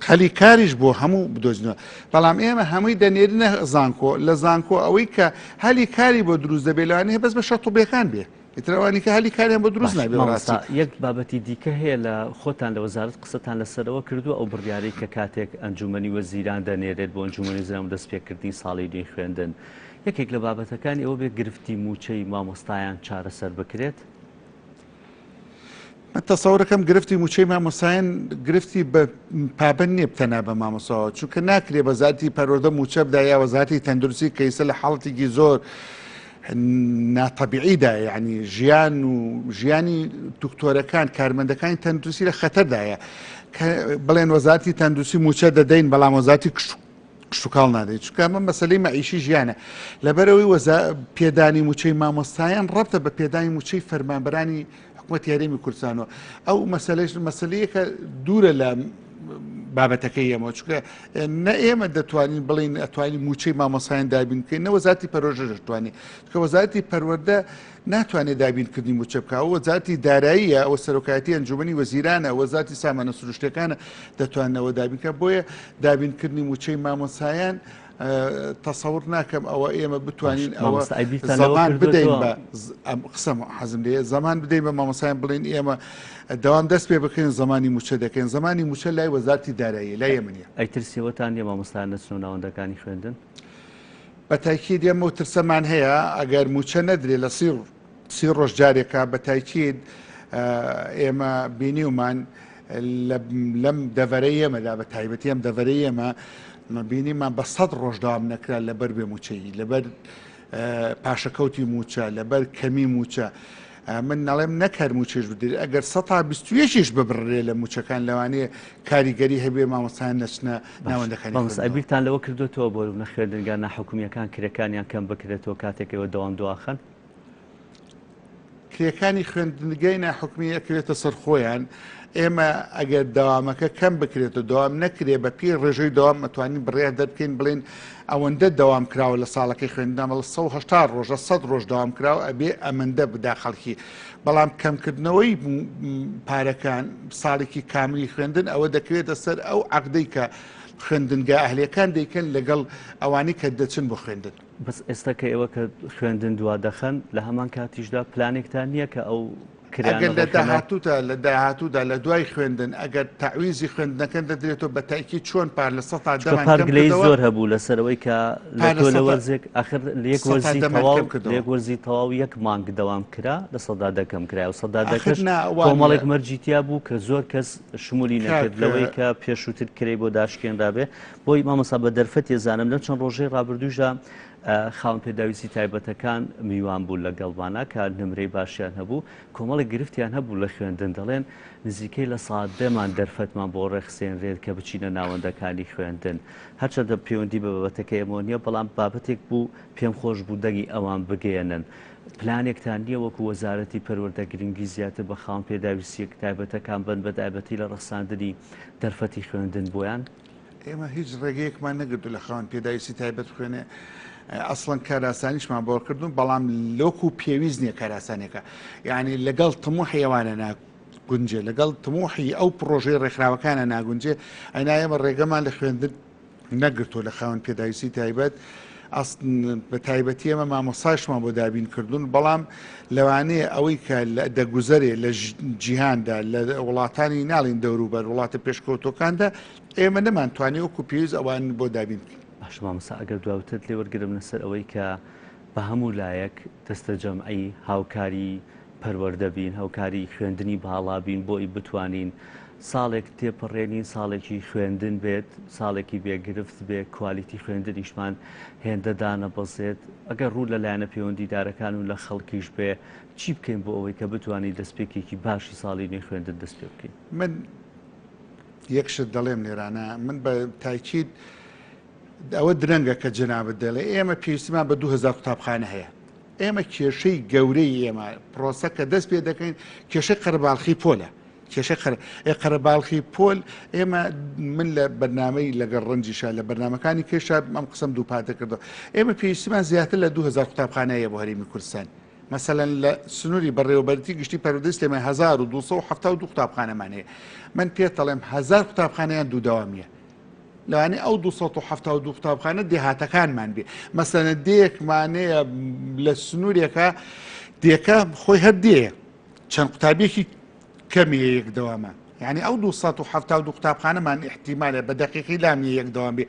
خەلی کاریش بۆ هەموو بدۆزنەوە بەڵام ئێمە هەمووی دەنێرنە زانکۆ لە زانکۆ ئەوەی کە هەلی کاری بۆ دروست دەبێت لەوانەیە بەس بە شەتوبیەکان بێ ئیترەوانی کە هەلی کاریان بە دروست نابێ ڕاستی. یەک بابەتی دیکە هەیە لە خۆتان لە وەزارەت قسەتان لەسەرەوە کردووە ئەو بڕیارەی کە کاتێک ئەنجومەنی وەزیران دەنێرێت بۆ ئەنجومەنی زرام دەستپێکردنی ساڵی نوێی خوێندن. یەکێک لە بابەتەکانی ئەوە بێ گرفتی موچەی مامۆستایان چارەسەر بکرێت. تەسەورەکەم گرفتی موچەی مامۆسایان گرفتی بە پابند نییە بتەنا بە مامۆساوە چونکە ناکرێ بەزاتی پەروەردە موچە بدایە وەزارەتی تەندروستی کەیسە لە حاڵەتێکی زۆر ناتەبیعیدا یعنی ژیان و ژیانی دکتۆرەکان کارمەندەکانی تەندروستی لە خەتەردایە بڵێن وەزارەتی تەندروستی موچە دەدەین بەڵام وەزارەتی کشتتوکاڵ نادەین چونکە ئەمە مەسەلەی مەعیشی ژیانە لەبەرەوەی پێدانی موچەی مامۆستایان ڕەبتە بە پێدانی موچەی فەرمانبەرانی حکوومەتی یاریمی کوردستانەوە ئەو مەسەلەیەکە دوورە لە بابەتەکەی ئێمە چونکە نە ئێمە دەتوانین بڵین ئەتوانین موچەی مامۆسایان دابین بکەین نە وەزارەتی پەروەردە دەتوانێت کە وەزارەتی پەروەردە ناتوانێت دابینکردنی موچە بکەوە وەزارەتی داراییە ئەوە سەرۆکایەتی ئەنجومەنی وەزیرانە وەزارەتی سامانە سروشتەکانە دەتوانەوە دابینکە بۆیە دابینکردنی موچەی مامۆسایان تەسەور ناکەم ئەوە ئێمە بتوانین ئەوە زەمان بدەین بە قسەم حەزم لێ زەمان بدەین بە مامۆسایان بڵین ئێمە دەوام دەست پێ بکەین زمانی موچە دەکەین زمانی موچە لای وەزارەتی دارایی لای ئێمەیە. ئەیترسیەوەتان یە مامۆستایان نەچنەوە ناوەندەکانی خوێندن؟ بە تاکید ئێمە و ترسەمان هەیە ئەگەر موچە نەدرێت لە سی ڕۆژ جارێکە بە تاکید ئێمە بینیومان لەم دەڤەرەی ئێمەدا بە تایبەتی ئەم دەڤەرەی ئێمە بینیمان بە 100 ڕۆژ داوام نەکرا لەبەر بێ موچەی لەبەر پاشەکەوتی موچە لەبەر کەمی موچە من نەڵێم نەکار موچێش بدرێت ئەگەر 120 ببڕێ لە موچەکان لەوانەیە کاریگەری هەبێ مامۆستایان نەچنە ناوەندەکانی. ئەبیرتان لەوە کردوێتەوە بۆ نەخوێندنگان ناحکومیەکان کرێکانیان کەم بکرێتەوە کاتێکەوە دەوام دواخەن؟ کرێکانی خوێندنگەی ناحکومی ئەکرێتە سەر خۆیان ئێمە ئەگەر دەوامەکە کەم بکرێت و دەوام نەکرێ بە پێی ڕێژەی دەوام ئەتوانین بڕێ دەبکەین بڵێن ئەوەندە دەوام کراوە لە ساڵەکەی خوێندنامە 180 ڕۆژە 100 ڕۆژ دەوام کراوە ئەبێ ئەمەندە بدا خەڵکی بەڵام کەمکردنەوەی پارەکان ساڵێکی کاملی خوێندن ئەوە دەکرێتە سەر ئەو عەقدەی کە خوێندنگە ئەهلەکان دەیکەن لەگەڵ ئەوانەی کە دەچن بۆ خوێندن. بەس ئێستا کە ئێوە کە خوێندن دوا دەخەن لە هەمان کاتیشدا پلانێکتان نییە کە ئەو ئەگەر لە داهاتوودا لە دوای خوێندن ئەگەر تەعویزی خوێندنەکەن دەدرێتەوە بە تایکی چۆن پار لە 100 دەمان پارگلەی زۆر هەبوو لەسەرەوەی کە لە وەرزێک ئاخر لەک وەرزی تەواو یەک مانگ دەوام کرا لە سەدا دەکەم کرا و سەدا دەکەش کۆمەڵێک مەرجیتیا بوو کە زۆر کەس شمولی نەکرد لەوەی کە پێشووتر کرێ بۆ داشکێنرابێ بۆی مامۆستا بە دەرفەت ێزانم لەم چەند ڕۆژەی ڕابردووژە خاوەن پێداویستی تایبەتەکان میوان بوو لە گەڵبانە کە نمرەی باشیان هەبوو کۆمەڵی گرفتیان هەبوو لە خوێندن دەڵێن نزیکەی لە سادەمان دەرفەتمان بۆ ڕێخسێنرێت کە بچینە ناوەندەکانی خوێندن هەرچەندە پەیوەندی بە بابەتەکەی ئەمە نییە بەڵام بابەتێک بوو پێم خۆش بوو دەنگی ئەوان بگەێنن پلانێکتان نییە وەکو وەزارەتی پەروەردە گرنگی زیاتر بە خاوەن پێداویستی تایبەتەکان بن بە تایبەتی لە ڕەخساندنی دەرفەتی خوێندن بۆیان ئێمە هیچ ڕێگەیەکمان نەگرتو لە خاوەن پێداویستی تایبەت خوێنێ ئەسڵەن کاراسانیشمان بۆکردون بەڵام لۆکو پێویست نییە کاراسانێکە یعنی لەگەڵ تەموو حیوانە ناگونجێ لەگەڵ تەموحی ئەو پرۆژەی ڕێکخراوەکانە ناگونجێ ئەینا ئێمە ڕێگەمان لە خوێندن نەگرتو لە خاوەن پێداویستی تایبەت بە تایبەتی ئەمە مامۆساشمان بۆ دابین کردوون بەڵام لەوانەیە ئەوەی کە دەگوزەرێ لە جیهاندا لە وڵاتانی ناڵین دەوروبەر وڵاتە پێشکەوتۆکاندا ئێمە نەمانتوانێت وەکو پێویست ئەوان بۆ دابین بکەین. باش مامۆستا ئەگەر دواوتت لێ وەرگرم لەسەر ئەوەی کە بە هەموو لایەک دەستە جەمعی هاوکاری پەروەردە بین هاوکاری خوێندنی باڵا بین بۆی بتوانین ساڵێک تێپەڕێنین ساڵێکی خوێندن بێت ساڵێکی بێگرفت بێ کوالیتی خوێندنیشمان هێندەدانە بەزێت ئەگەر ڕوو لە لایەنە پەیوەندیدارەکان و لە خەڵکیش بێ چی بکەین بۆ ئەوەی کە بتوانین دەستپێکێکی باشی ساڵی نوێی خوێندن دەست پێ بکەین. من یەکشت دەڵێم لێرانە من بە تاکید ئەوە درەنگە کە جەنابەت دەڵێ ئێمە پێویستیمان بە 2000 قوتابخانە هەیە ئێمە کێشەی گەورەی ئێمە پرۆسە کە دەست پێ دەکەین کێشەی قەرەباڵخی پۆلە کێشە قەرەباڵخی پۆل ئێمە من لە بەرنامەی لەگەڵ ڕەنجیشە لە بەرنمەکانی کێشە ئەم قسەم دووپاتە کردەوە ئێمە پێویستیمان زیاتر لە 2000 قوتابخانەیە بۆ هەرێمی کوردستان مثلەن لە سنووری بەڕێوەبەرتی گشتی پەرودەست لێمە 1272 قوتابخانەمان هەیە من پێت دەڵێم 1000 قوتابخانەیان دوودەوامیە لەوانەیە ئەو 272 قوتابخانە دێهاتەکانمان بێ مەسەلەن دێکمانەیە لە سنوورێکە دێکە خۆی هەردەیە چەند قوتابێکی کەمیە یەکدەوامە یعنی ئەو 272 قوتابخانەمان احتیمالە بە دەقیقی لامە یەکدەوام بێ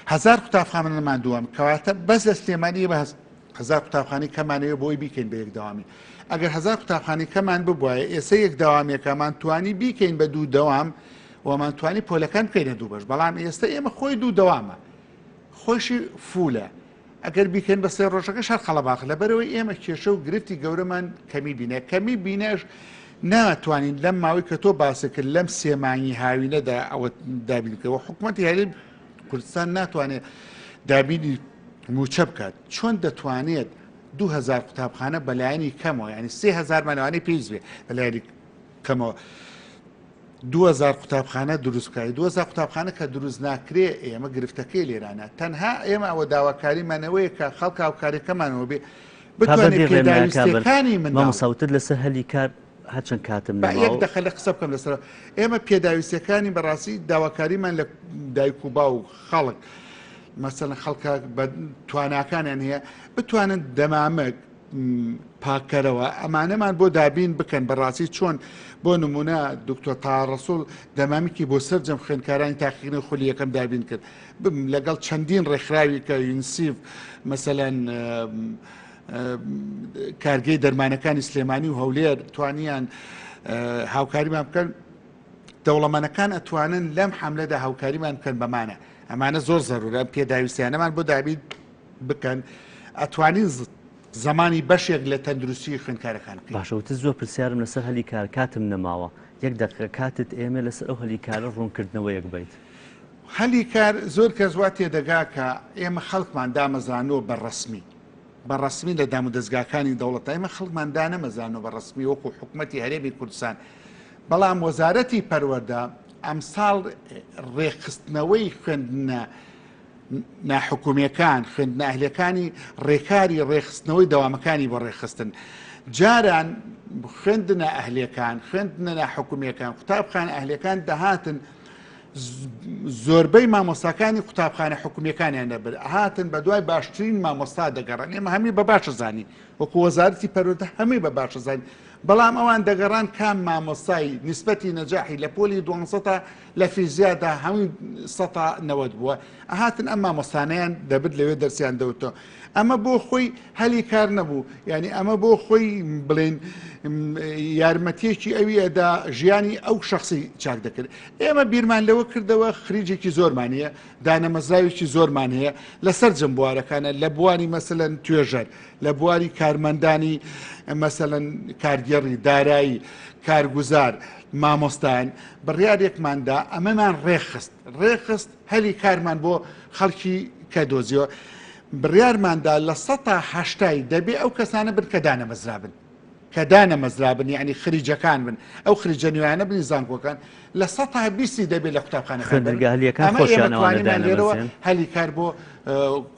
1000 قوتابخانەمان دووەم کەواتە بەس لە سلێمانی بە 1000 قوتابخانەی کەمانەوە بۆی بیکەین بە یەکدەوامی ئەگەر 1000 قوتابخانەی کەمان ببوایە ئێستا یەکدەوامێکەمان توانی بیکەین بە دوو دەوام ومان توانی پۆلەکان بکەینە دوو بەش بەڵام ئێستا ئێمە خۆی دوو دەوامە خۆشی فولە ئەگەر بیکەن بە سێ ڕۆژەکە شار خەڵەباخ لەبەرەوەی ئێمە کێشە و گرفتی گەورەمان کەمی بینە کەمی بینەش ناتوانین لەم ماوەی کە تۆ باسە کرد لەم سێمانی هاوینەدا ئەوە دابینکەوە حکوومەتی هەرێ کوردستان ناتوانێت دابینی موچە بکات چۆن دەتوانێت 2000 قوتابخانە بەلایەنی کەمەوە ینی 3000 مەلەوانی پێویست بێ بەلایەنی کەمەوە 2000 قوتابخانە دروستکاری 2000 قوتابخانە کە دروست ناکرێ ئێمە گرفتەکەی لێرانە تەنها ئێمە ئەوە داواکاریمانەوەیە کە خەڵک هاوکاریەکەمانەوە بێ بتوانێت پێداویستەکانی مامۆساوتر لەسەر هەلی کار هەچەند کاتم یەک دەخە لە قسە بکەم لەسەر ئێمە پێداویستەکانی بەڕاستی داواکاریمان لە دایک و باو و خەڵک مەسەڵەن خەڵکە بە تواناکانیان هەیە بتوانن دەمامک پاکەرەوە ئەمانەمان بۆ دابین بکەن بەڕاستی چۆن بۆ نمونە دکتۆر تاڕەسوول دەمامیکی بۆ سەرجەم خوێندکارانی تاقیقی خولی یەکەم دابین کرد لەگەڵ چەندین ڕێکخراوی کە یونیسیف مەسەلەن کارگەی دەرمانەکانی سلێمانی و هەولێر توانیان هاوکاریمان بکەن دەوڵەمەنەکان ئەتوانن لەم حەملەدا هاوکاریمان بکەن بەمانە ئەمانە زۆر زەرورە پێداویستیانەمان بۆ دابین بکەن ئەتوانین زمانی بەشێک لە تەندروستی خوێندکارەکان باشەوتە زۆر پرسیارم لەسەر هەلی کار کاتم نەماوە یەک دەقیقە کاتت ئێمە لەسەر ئەو هەلی کارە ڕوونکردنەوە یەک بیت هەلی کار زۆر کەس وا تێدەگا کە ئێمە خەڵکمان دامەزانەوە بەڕەسمی لە دام و دەستگاکانی دەوڵەت ئێمە خەڵکمان دانەمەزانەوە بەڕەسمی وەکو حکوومەتی هەرێمی کوردستان بەڵام وەزارەتی پەروەردە ئەمساڵ ڕێخستنەوەی خوێندنە ناحکومیەکان خوێندنە ئەهلەکانی ڕێکاری ڕێخستنەوەی دەوامەکانی بۆ ڕێخستن جاران خوێندنە ئەهلەکان خوێندنە ناحکومیەکان قوتابخانە ئەهلەکان دەهاتن زۆربەی مامۆستاکانی قوتابخانە حکومیەکانیان دەبر هاتن بە دوای باشترین مامۆستا دەگەڕن ئێمە هەمی بە باشە زانی وەکو وەزارەتی پەروەردە هەمی بە باشە زانی بەڵام ئەوان دەگەڕان کام مامۆستای نیسبەتی نەجاحی لە پۆلی 200 لە فیزیادا هەمووی 90 بووە ئەهاتن ئەم مامۆستانیان دەبێت لەوێ دەرسیان دەوتەوە ئەمە بۆ خۆی هەلی کار نەبوو یعنی ئەمە بۆ خۆی بڵێن یارمەتیەکی ئەوی ئەدا ژیانی ئەو شخصی چاک دەکرد ئێمە بیرمان لەوە کردەوە خریجێکی زۆرمان هەیە دانەمەزراوێکی زۆرمان هەیە لەسەر جەمبوارەکانە لە بواری مەسەلەن توێژەر لە بواری کارمەندانی مەسەلەن کارگەڕی دارایی کارگوزار مامۆستان بڕیارێکماندا ئەمەمان ڕێخست هەلی کارمان بۆ خەڵکی کە دۆزیەوە بڕیارماندا لە 180 دەبێ ئەو کەسانە بن کە دانەمەزرابن یعنی خریجەکان بن ئەو خریجە نوێیانە بنی زانکۆکان لە 120 دەبێت لە قوتابخانەکان لێرەوە هەلی کار بۆ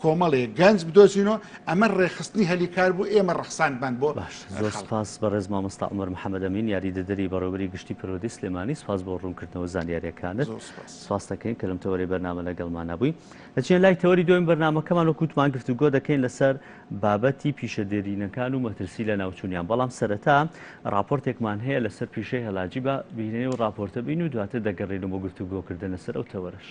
کۆمەڵێک گەنج بدۆزینەوە ئەمە ڕێخستنی هەلی کار بوو ئێمە ڕەخساندمان بۆ زۆر سپاس بەڕێز مامۆستا عومەر محەممەد ئەمین یاریدەدەری بەڕێوەبەری گشتی پەروەردەی سلێمانی سپاس بۆ ڕوونکردنەوە زانیاریەکانت سپاس دەکەین کە لەم تەوەری بەرنامە لەگەڵمانە بووی دەچین لای تەوەری دوێن بەرنامەکەمان وەکوتمان گفتوگۆ دەکەین لەسەر بابەتی پیشەدێرینەکان و مەترسی لە ناوچوونیان بەڵام سەرەتا راپۆرتێکمان هەیە لەسەر پیشەی هەلاجی بە بینێ و راپۆرتە بین و دواتر دەگەڕێنەوە بۆ گفتوگۆکردن لەسەر ئەو تەوەرەش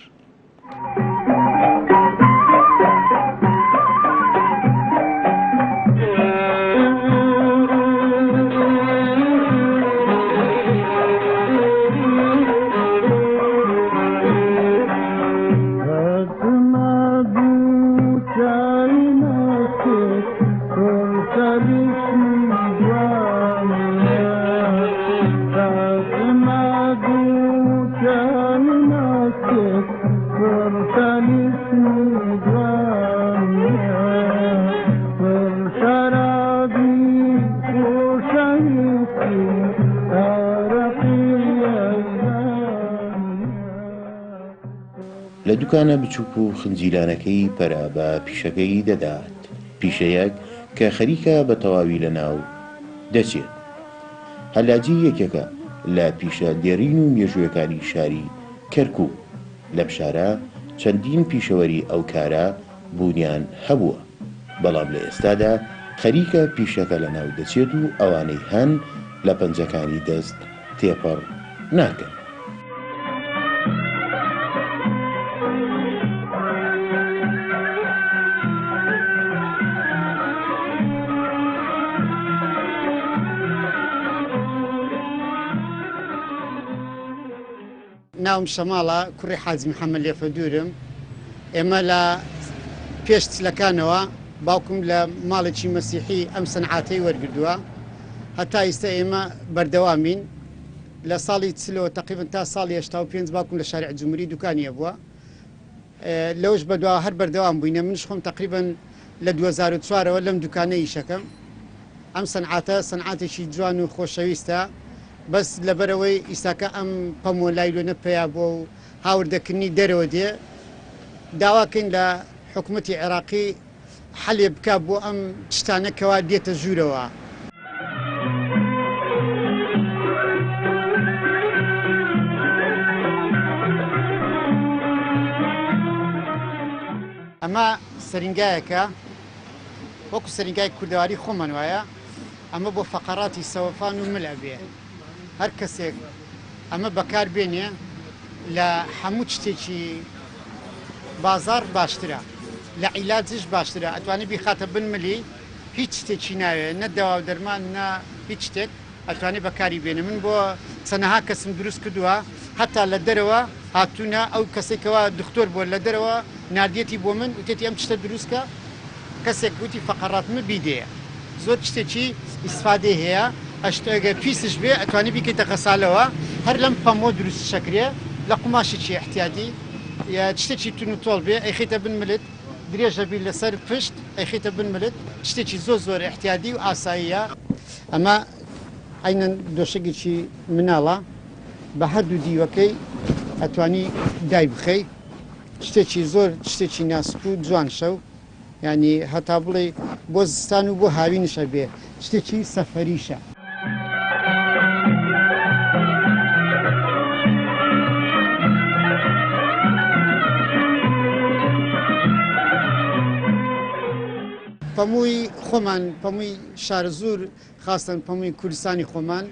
لە دوکانە بچووک و خنجیلانەکەی پەرا بە پیشەکەی دەدات پیشەیەک کە خەریکە بە تەواوی لە ناو دەچێت هەلاجی یەکێکە لە پیشە دێڕین و مێژوویەکانی شاری کەرکووک لەم شارە چەندین پیشەوەری ئەو کارە بوونیان هەبووە بەڵام لە ئێستادا خەریکە پیشەکە لە ناو دەچێت و ئەوانەی هەن لە پەنجەکانی دەست تێپەڕ ناکەن. ناوم شەماڵە کوڕی حاجی محەممەد لێفەدوورم. ئێمە لە پێش چلەکانەوە باوکم لە ماڵێکی مەسیحی ئەم سەنعاتەی وەرگردووە، هەتا ئێستا ئێمە بەردەوامین. لە ساڵی چلەوە تقریبن تا ساڵی 85 باوکم لە شارع جمهوری دوکانیە بووە، لەوش بەدوا هەر بەردەوام بووینە. منش خۆم تقریبن لە 2004ەوە لەم دوکانە ئیشەکەم. ئەم سەنعاتە سەنعاتێکی جوان و خۆشەویستە، بەس لەبەرەوەی ئیساکە ئەم پەمۆ لایلۆنە پێیا بۆ و هاوردەکردنی دەرەوە دێ، داواکەین لە حکوومەتی عێراقی حەلێ بکە بۆ ئەم شتانەکەوا دێتە ژوورەوە. ئەمە سەرنگایەکە وەکو سەرنگای کوردەواری خۆمان وایە، ئەمە بۆ فەقەراتی سەوەفان و ملە بێ. هەر کەسێک ئەمە بەکار بێنێ لە هەموو شتێکی بازار باشترە، لە عیلاجش باشترە، ئەتوانێت بیخاتە بنملی هیچ شتێکی ناوێ، نە دەوا و دەرمان نە هیچ شتێک ئەتوانێت بەکاری بێنە. من بۆ چەندەها کەسم دروست کردووە، هەتا لە دەرەوە هاتوونە ئەو کەسێکەوە دکتۆر بۆ لە دەرەوە نردێتی بۆ من وتێتی ئەم شتە دروستکە، کەسێک وتی فەقەراتمە بیدەیە. زۆر شتێکی ئیسفادێ هەیە، ئەشتەگە پیسش بێ ئەتوانی بیکەیتە غەسالەوە، هەر لەم پەمۆ دروست شەکرێ لە قوماشێکی احتیاجی یا شتێکی تون و تۆڵ بێ ئەیخیتە بنملت، درێژە بی لەسەر پشت ئەیخیتە بنملت، شتێکی زۆر احتیاجی و ئاساییە. ئەمە عینەن دۆشەگێکی مناڵە، بە هەردوو دیوەکەی ئەتوانی دای بخەی، شتێکی ناسک و جوان شەو، ینی هەتا بڵێ بۆ زستان و بۆ هاوینشە بێ، شتێکی سەفەریشە. پەمووی خۆمان، پەمووی شارەزور خاستن پەمووی کوردستانی خۆمان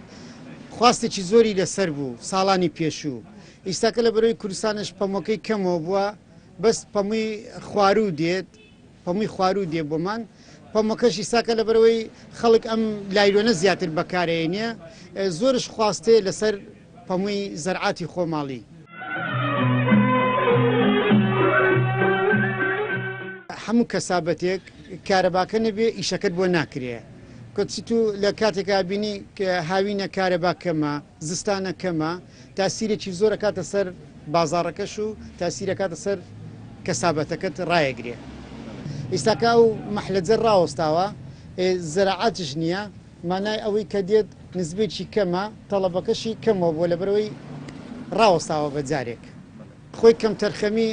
خواستێکی زۆری لەسەر بوو ساڵانی پێشوو. ئیستاکە لە بەرەوەی کوردستانش پەمۆکەی کەمەوە بووە، بەس پەمووی خوارو دێت، پەمووی خوارو دێ بۆمان. پەمۆکەش ئیستاکە لە بەرەوەی خەڵک ئەم لایلۆنە زیاتر بەکارێنێ، زۆرش خواستێ لەسەر پەمووی زەرعاتی خۆماڵی. هەموو کەسابەتێک کارەباکە نەبێ ئیشەکەت بۆ ناکرێ. کۆچی تو لە کاتێکا بینی کە هاوینە کارەبا کەمە، زستانە کەمە، تاسیرێکی زۆرە کاتە سەر بازاڕەکەش و تاسیرە کاتە سەر کەسابەتەکەت ڕایەگرێ. ئێستاکە و مەحلەجە ڕاوەستاوە، زەرعاتش نییە، مانای ئەوەی کە دێت نزبێکی کەمە، تەڵەبەکەشی کەمەوە بۆ لەبەرەوەی ڕاوەستاوە بە جارێک. خۆی کەم تەرخەمی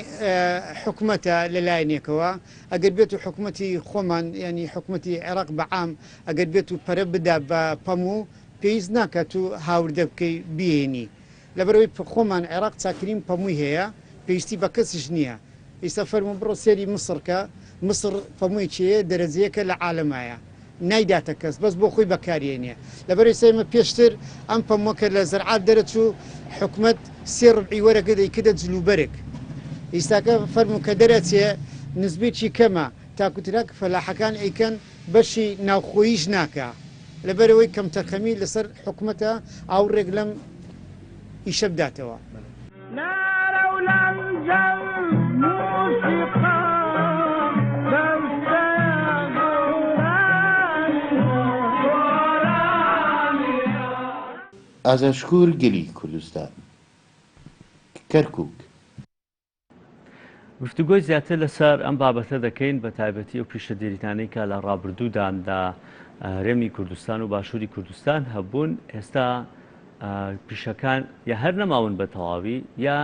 حکوومەتە لەلایەنێکەوە، ئەگەر بێت و حکوومەتی خۆمان ینی حکوومەتی عێراق بەعام ئەگەر بێت و پەرە بدا بە پەموو پێویست ناکات و هاوردە بکەی بێنی. لەبەرەوەی خۆمان عێراق چاکرین پەمووی هەیە، پێویستی بە کەسیش نییە. ئێستا فەرموو بڕۆ سێری مسڕکە، مسڕ پەمووی چیە دەرەجەیەکە لە عالەمایە، نایداتە کەس بەس بۆ خۆی بەکارێنێ. لەبەرەوەی ئێمە پێشتر ئەم پەمۆکە لە زەرعات دەرەچوو، حکوومەت سێ ڕبعی وەرەکە دەیکردە جلوبەرێک. ئێستاکە فەرموو کە دەرەچێ نزبێکی کەمە، تاکوتراک فەلاحەکان ئەیکەن بەشی ناوخۆییش ناکە. لەبەرەوەی کەم تەرخەمی لەسەر حکوومەتە ئاوڕێک لەم ئیشە بداتەوە. ئازاشکوور گەلی کوردستان، کەرکووک. گفتوگۆی زیاتر لەسەر ئەم بابەتە دەکەین، بە تایبەتی و پیشە دیریتانەی کە لە ڕابردووداندا هەرێمی کوردستان و باشووری کوردستان هەبوون. ئێستا پیشەکان یا هەر نەماون بە تەواوی یا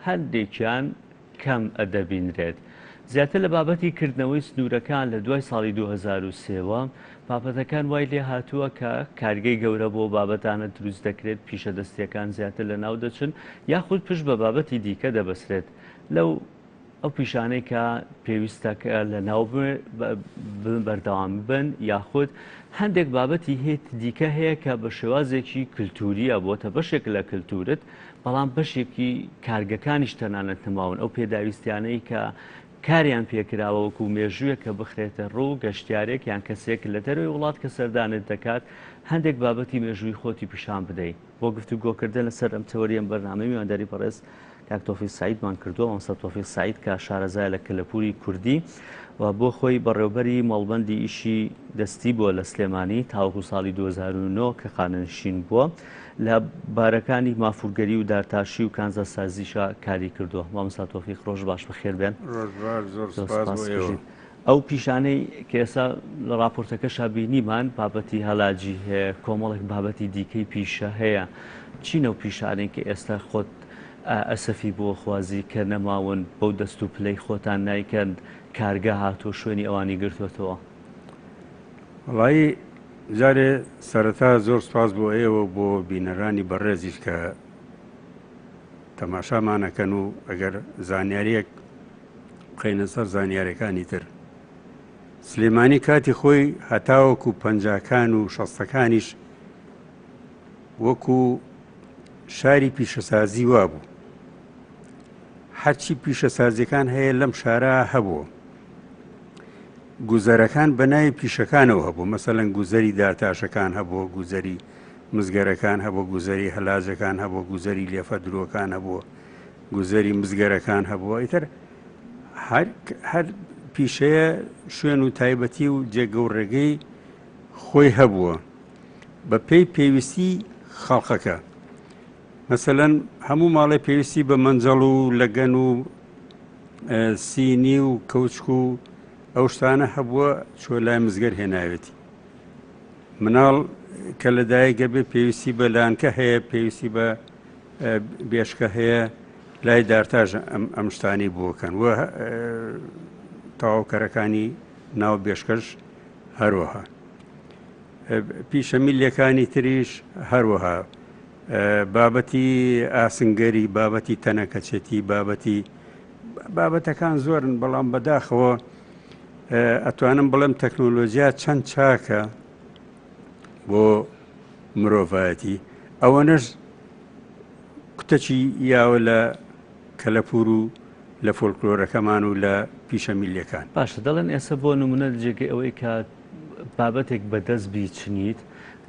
هەندێکیان کەم ئەدەبینرێت. زیاتر لە بابەتی کردنەوەی سنوورەکان لە دوای ساڵی 2023ەوە بابەتەکان وای لێ هاتووە کە کارگەی گەورە بۆ بابەتانە دروست دەکرێت، پیشە دەستیەکان زیاتر لە ناو دەچن یاخود پشت بە بابەتی دیکە دەبەسرێت. لەو ئەو پیشانەی کە پێویستە لە ناو بەردەوام بن یاخود هەندێک بابەتی هێت دیکە هەیە کە بە شێوازێکی کللتوریە بۆتە بەشێک لە کللتورت بەڵام بەشێکی کارگەکانیش تەنانەت نماون ئەو پێداویستیانەی کە کاریان پێکراوە وەکو مێژوویە کە بخرێتە ڕوو گەشتیارێک یان کەسێک لە دەروی وڵات کە سەردانت دەکات هەندێک بابەتی مێژووی خۆتی پیشان بدەیت بۆ گفتوگۆکردن لەسەر ئەم تەوەریەم بەرنامەی میوانداری بەڕێز کاک تۆفیق سعیدمان کردووە مامۆستا تۆفیق سعید کە شارەزای لە کەلەپوری کوردی و بۆ خۆی بەڕێوەبەری مەڵبەندی ئیشی دەستی بووە لە سلێمانی تاوەکو ساڵی 2009 کە خانەنشین بووە لە بارەکانی مافوگەری و دارتاشی و کانزە سازیشە کاری کردووە. مامۆستا تۆفیق ڕۆژ باش بەخێر بێن. ئەو پیشانەی کە ئێستا لە راپۆرتەکەشا بینیمان بابەتی هەلاجی هەیە کۆمەڵێک بابەتی دیکەی پیشە هەیە چینە و پیشانەی کە ئێستا خۆت ئەسەفی بۆ خوازی کە نەماون بەو دەست و پلەی خۆتان نایکەن کارگە هاتۆ شوێنی ئەوانی گرتوێتەوە. وڵی جارێ سەرەتا زۆر سپاس بۆ ئێوە بۆ بینەرانی بەڕێزیش کە تەماشامانەکەن و ئەگەر زانیاریەک بخەینە سەر زانیاریەکانی تر. سلێمانی کاتی خۆی هەتاوەکو پەنجاکان و شەستەکانیش وەکو شاری پیشەسازی وابوو. هەرچی پیشەسازیەکان هەیە لەم شارە هەبووە. گوزەرەکان بەناوی پیشەکانەوە هەبوو، مەسەڵەن گوزەری دارتاشەکان هەبووە، گوزەری مزگەرەکان هەبووە، گوزەری هەلاجەکان هەبووە، گوزەری لێفە درۆکان هەبووە، گوزەری مزگەرەکان هەبووە. ئیتر هەر پیشەیە شوێن و تایبەتی و جێگەوڕێگەی خۆی هەبووە بە پێی پێویستی خەڵقەکە. مەسەلەن هەموو ماڵی پێویستی بە مەنجەڵ و لەگەن و سینی و کەوچک و ئەو شتانە هەبووە چۆ لای مزگەر هێناوێتی. مناڵ کە لەدایکە بێ پێویستی بە لانکە هەیە، پێویستی بە بێشکە هەیە، لای دارتاژ ئەم شتانی بۆکەن وە تەواوکەرەکانی ناو بێشکەش هەروەها. پیشەمیلەکانی تریش هەروەها. بابەتی ئاسنگەری، بابەتی تەنەکەچێتی، بابەتەکان زۆرن بەڵام بەداخەوە ئەتوانم بڵێم تەکنۆلۆژیا چەند چاکە بۆ مرۆڤایەتی. ئەوەنەش کوتەچی یاوە لە کەلەپور و لە فۆلکلۆرەکەمان و لە پیشەمیلەکان. باشە دەڵێن ئێستا بۆ نمونە جێگەی ئەوەی کە بابەتێک بەدەست بیچنیت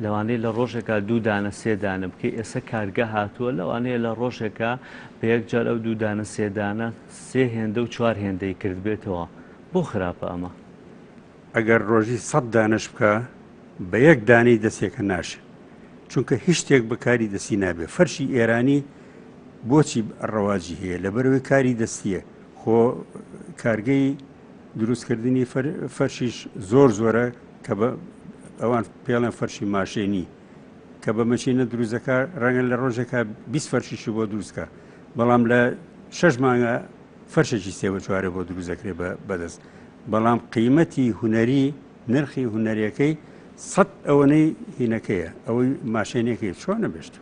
لەوانەیە لە ڕۆژێکە 2 دانە 3 دانە بکەی ئێستا کارگە هاتووە لەوانەیە لە ڕۆژێکە بە یەکجار ئەو 2 دانە 3 دانە 3 هێندە و 4 هێندەی کرد بێتەوە. بۆ خراپە ئەمە؟ ئەگەر ڕۆژی 100 دانش بکە بە یەک دانەی دەستێکە ناشێ، چونکە هیچ شتێک بەکاری دەستی نابێ. فەرشی ئێرانی بۆچی ڕەواجی هەیە؟ لەبەرەوەی کاری دەستیە. خۆ کارگەی دروستکردنی فەرشیش زۆر زۆرە کە بە ئەوان پێڵێن فەرشی ماشێنی کە بە مەچینە دروستەکە ڕەنگە لە ڕۆژێکە 20 فەرشیشی بۆ دروستکە، بەڵام لە 6 مانگە فەرشێکی سێوە چوارە بۆ دروستەکرێ بەدەست. بەڵام قیمەتی هونەری نرخی هونەریەکەی 100 ئەوەنەی هینەکەیە، ئەوەی ماشێنەکەی چۆن نەبێشتو.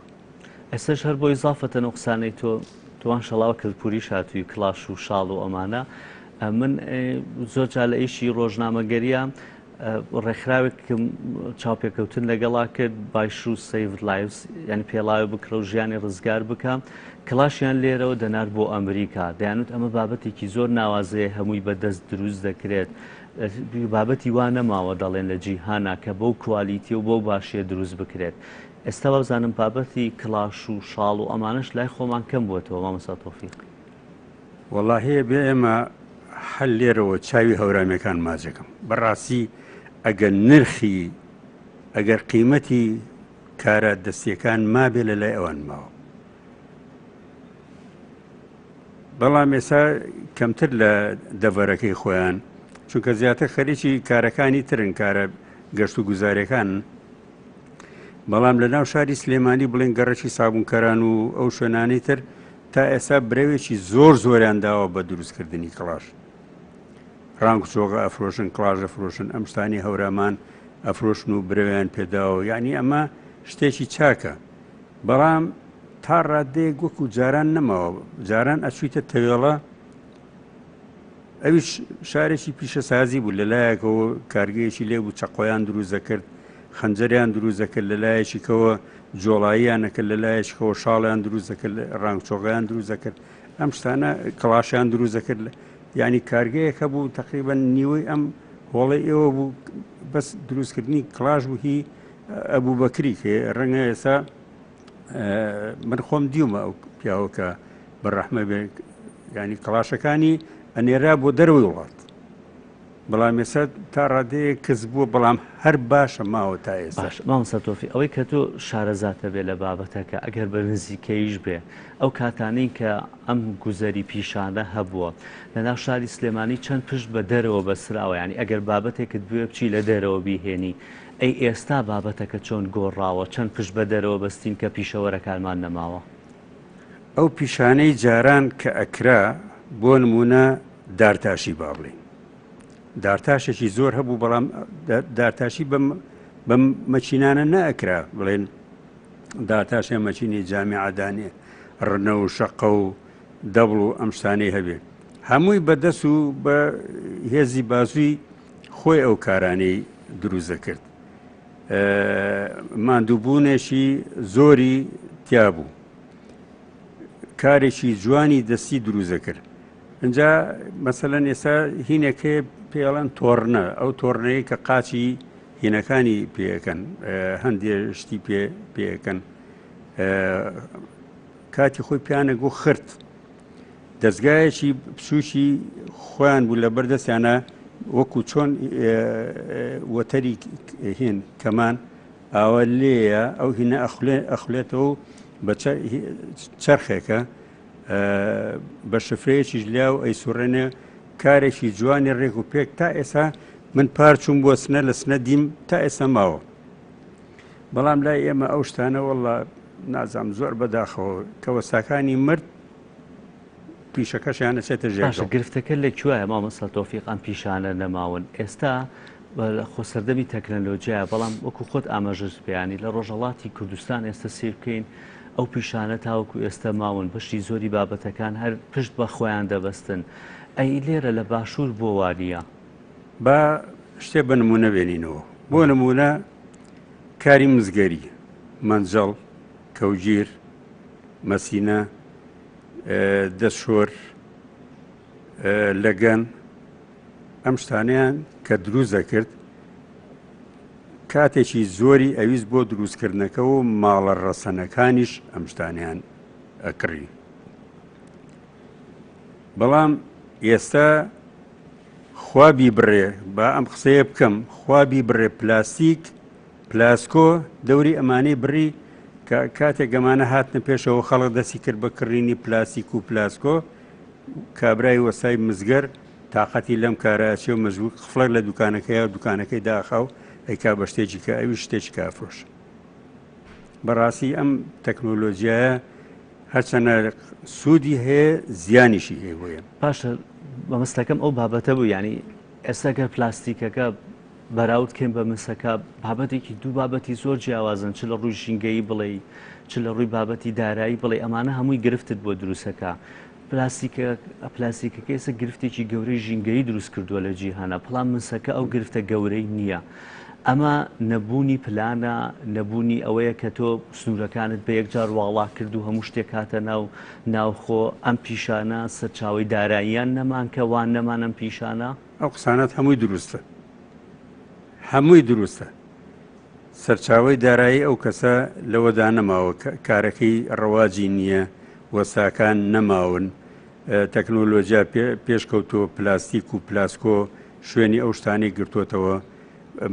ئێستش هەر بۆی زافەتە نقصانەی تۆوان شەڵاو کەلپوری شاتووی کلاش و شاڵ و ئەمانە. من زۆر جا لە ئیشی ڕۆژنامەگەریە ڕێکخراوێکم چاوپێکەوتن لەگەڵا کرد بایش و سیڤ لایڤز، یعنی پێڵاوی بکرە و ژیانی ڕزگار بکە. کلاشیان لێرەوە دەنار بۆ ئەمریکا، دەیانوت ئەمە بابەتێکی زۆر ناوازەیە، هەمووی بەدەست دروست دەکرێت. بابەتی وا نەماوە دەڵێن لە جیهانە کە بەو کوالیتی و بەو باشیە دروست بکرێت. ئێستا بەزانم بابەتی کلاش و شاڵ و ئەمانش لای خۆمان کەم بووەتەوە. مامۆستا تۆفیق وەڵاهەیە بێ ئێمە هەل لێرەوە چاوی هەورامیەکان ماجەکەم. بەڕاستی ئەگەر قیمەتی کارە دەستیەکان مابێ لە لای ئەوان ماوە، بەڵام ئێستا کەمتر لە دەڤەرەکەی خۆیان، چونکە زیاتر خەریکی کارەکانی ترن، کارە گەشت و گوزاریەکان. بەڵام لە ناو شاری سلێمانی بڵێن گەڕەکی سابوونکەران و ئەو شوێنانەی تر تا ئێستا برەوێکی زۆریان داوە بە دروستکردنی کلاش. ڕانگ چۆغە ئەفرۆشن، کلاژ ئەفرۆشن، ئەم شتانی هەورامان ئەفرۆشن و برەویان پێداوە. یعنی ئەمە شتێکی چاکە، بەڵام تا ڕادەیەک وەکو جاران نەماوە. جاران ئەچویتە تەوێڵە ئەویش شارێکی پیشەسازی بوو لەلایەکەوە کارگەیەکی لێبوو چەقۆیان دروست دەکرد خەنجەریان دروست دەکرد لەلایەکیکەوە جۆڵاییانەکرد لەلایەکەوە شاڵیان دروست دەکرد ڕانگچۆغیان دروست دەکرد ئەم شتانە کڵاشیان دروست دەکرد ینی کارگەیەکە بوو تقریبان نیوەی ئەم هۆڵی ئێوە بوو بەس دروستکردنی کڵاش بوو هی ئەبوو بەکری کە ڕەنگە ئێستا من خۆم دیومە ئەو پیاوەکە بەڕەحمە بێ ینی کڵاشەکانی ئەنێرا بۆ دەروی وڵات بەڵام ێستا تا ڕادەیە کەس بووە بەڵام هەر باشە ماوە تا ئێستا مامۆستا تۆفی ئەوەی کە تۆ شارەزاتە بێ لە بابەتەکە ئەگەر بە نزیکەیش بێ ئەو کاتانەی کە ئەم گوزەری پیشانە هەبووە لەناو شاری سلێمانی چەند پشت بە دەرەوە بەسراوە ینی ئەگەر بابەتێکت بوێ بچی لە دەرەوە بیهێنی ئەی ئێستا بابەتەکە چۆن گۆڕاوە چەند پشت بە دەرەوە بەستین کە پیشەوەرەکانمان نەماوە ئەو پیشانەی جاران کە ئەکرا بۆ نمونە دارتاشی با بڵێن دارتاشێکی زۆر هەبوو بەڵام دارتاشی بەم مەچینانە نەئەکرا بڵێن دارتاشە مەچینی جامیعەدانێ ڕنە و شەقە و دەبڵ و ئەم شتانەی هەبێت هەمووی بەدەست و بە هێزی بازووی خۆی ئەو کارانەی دروست دەکرد ماندووبوونێکی زۆری تیا بوو کارێکی جوانی دەستی دروست دەکرد اینجا مەسەلەن ئێستا هینێکەیە پێڵەن تۆڕنە ئەو تۆڕنەیە کە قاچی هینەکانی پێەکەن هەندێک شتی پێەکەن کاتی خۆی پیانە گۆ خرت دەستگایەکی پسوشی خۆیان بوو لە بەردەستیانە وەکو چۆن وەتەری هین کەمان ئاوە لێیە ئەو هینە ئەخولێتەوە بە چەرخێکە بە شفرەیەکیش لیا و ئەی سوڕێنێ کارێکی جوانی ڕێک و پێک تا ئێستا من پارچوم بۆ سنە لە سنە دیم تا ئێستا ماوە بەڵام لای ئێمە ئەو شتانە وەڵا نازام زۆر بەداخەوە کە وەستاکانی مرد پیشەکەشیانە چێتە ژێر گرفتەکە لەکوایە مامۆستا تۆفیق ئەم پیشانە نەماون ئێستا خۆسەردەمی تەکنەلۆجیایە بەڵام وەکو خۆت ئاماژەست بەیانی لە ڕۆژهەڵاتی کوردستان ئێستا سیر بکەین ئەو پیشانە تاوەکو ئێستا ماون بەشی زۆری بابەتەکان هەر پشت بە خۆیان دەبەستن ئەی لێرە لە باشوور بۆ واریە با شتێ بە نمونە بێنینەوە بۆ نمونە کاری مزگەری مەنجەڵ کەوگیر مەسینە دەستشۆر لەگەن ئەم شتانیان کە دروست دەکرد کاتێکی زۆری ئەویست بۆ دروستکردنەکە و ماڵە ڕەسەنەکانیش ئەم شتانیان ئەکڕی بەڵام ئێستا خوابی بڕێ با ئەم قسەیە بکەم خوابی بڕێ پلاستیک پلاسکۆ دەوری ئەمانەی بڕی کە کاتێک گەمانە هاتنە پێشەوە خەڵک دەستی کرد بە کڕینی پلاستیک و پلاسکۆ کابرای وەسای مزگەر تااقەتی لەم کارەچێ و مەزبوو خفلەک لە دوکانەکەی و دوکانەکەی داخاو ئەیکا بە شتێکی کە ئەوی شتێکی کافرۆش بەڕاستی ئەم تەکنۆلۆژیایە هەرچەنە سوودی هەیە زیانیشی هەیە پاشە بەمەستەکەم ئەو بابەتە بوو ینی ئێستاگەر پلاستیکەکە بەراورد کەم بە مسەکە بابەتێکی دوو بابەتی زۆر جیاوازن چ لە ڕووی ژینگەی بڵێ چ لە ڕووی بابەتی دارایی بڵێ ئەمانە هەمووی گرفتت بۆ دروستەکە پلاستیکەکە ئێستا گرفتێکی گەورەی ژینگەی دروست کردووە لە جیهانە پڵام مسەکە ئەو گرفتە گەورەی نییە ئەمە نەبوونی پلانە نەبوونی ئەوەیە کە تۆ سنوورەکانت بە یەکجار واڵا کرد و هەموو شتێک هاتە ناوخۆ ئەم پیشانە سەرچاوی داراییان نەمان کە وان نەمان ئەم پیشانە ئەو قسانات هەمووی دروستە هەمووی دروستە سەرچاوی دارایی ئەو کەسە لەوەدا نەماوە کارەکەی ڕەواجی نییە وەساکان نەماون تەکنۆلۆژیا پێشکەوتۆ پلاستیک و پلاسکۆ شوێنی ئەو شتانی گرتوتەوە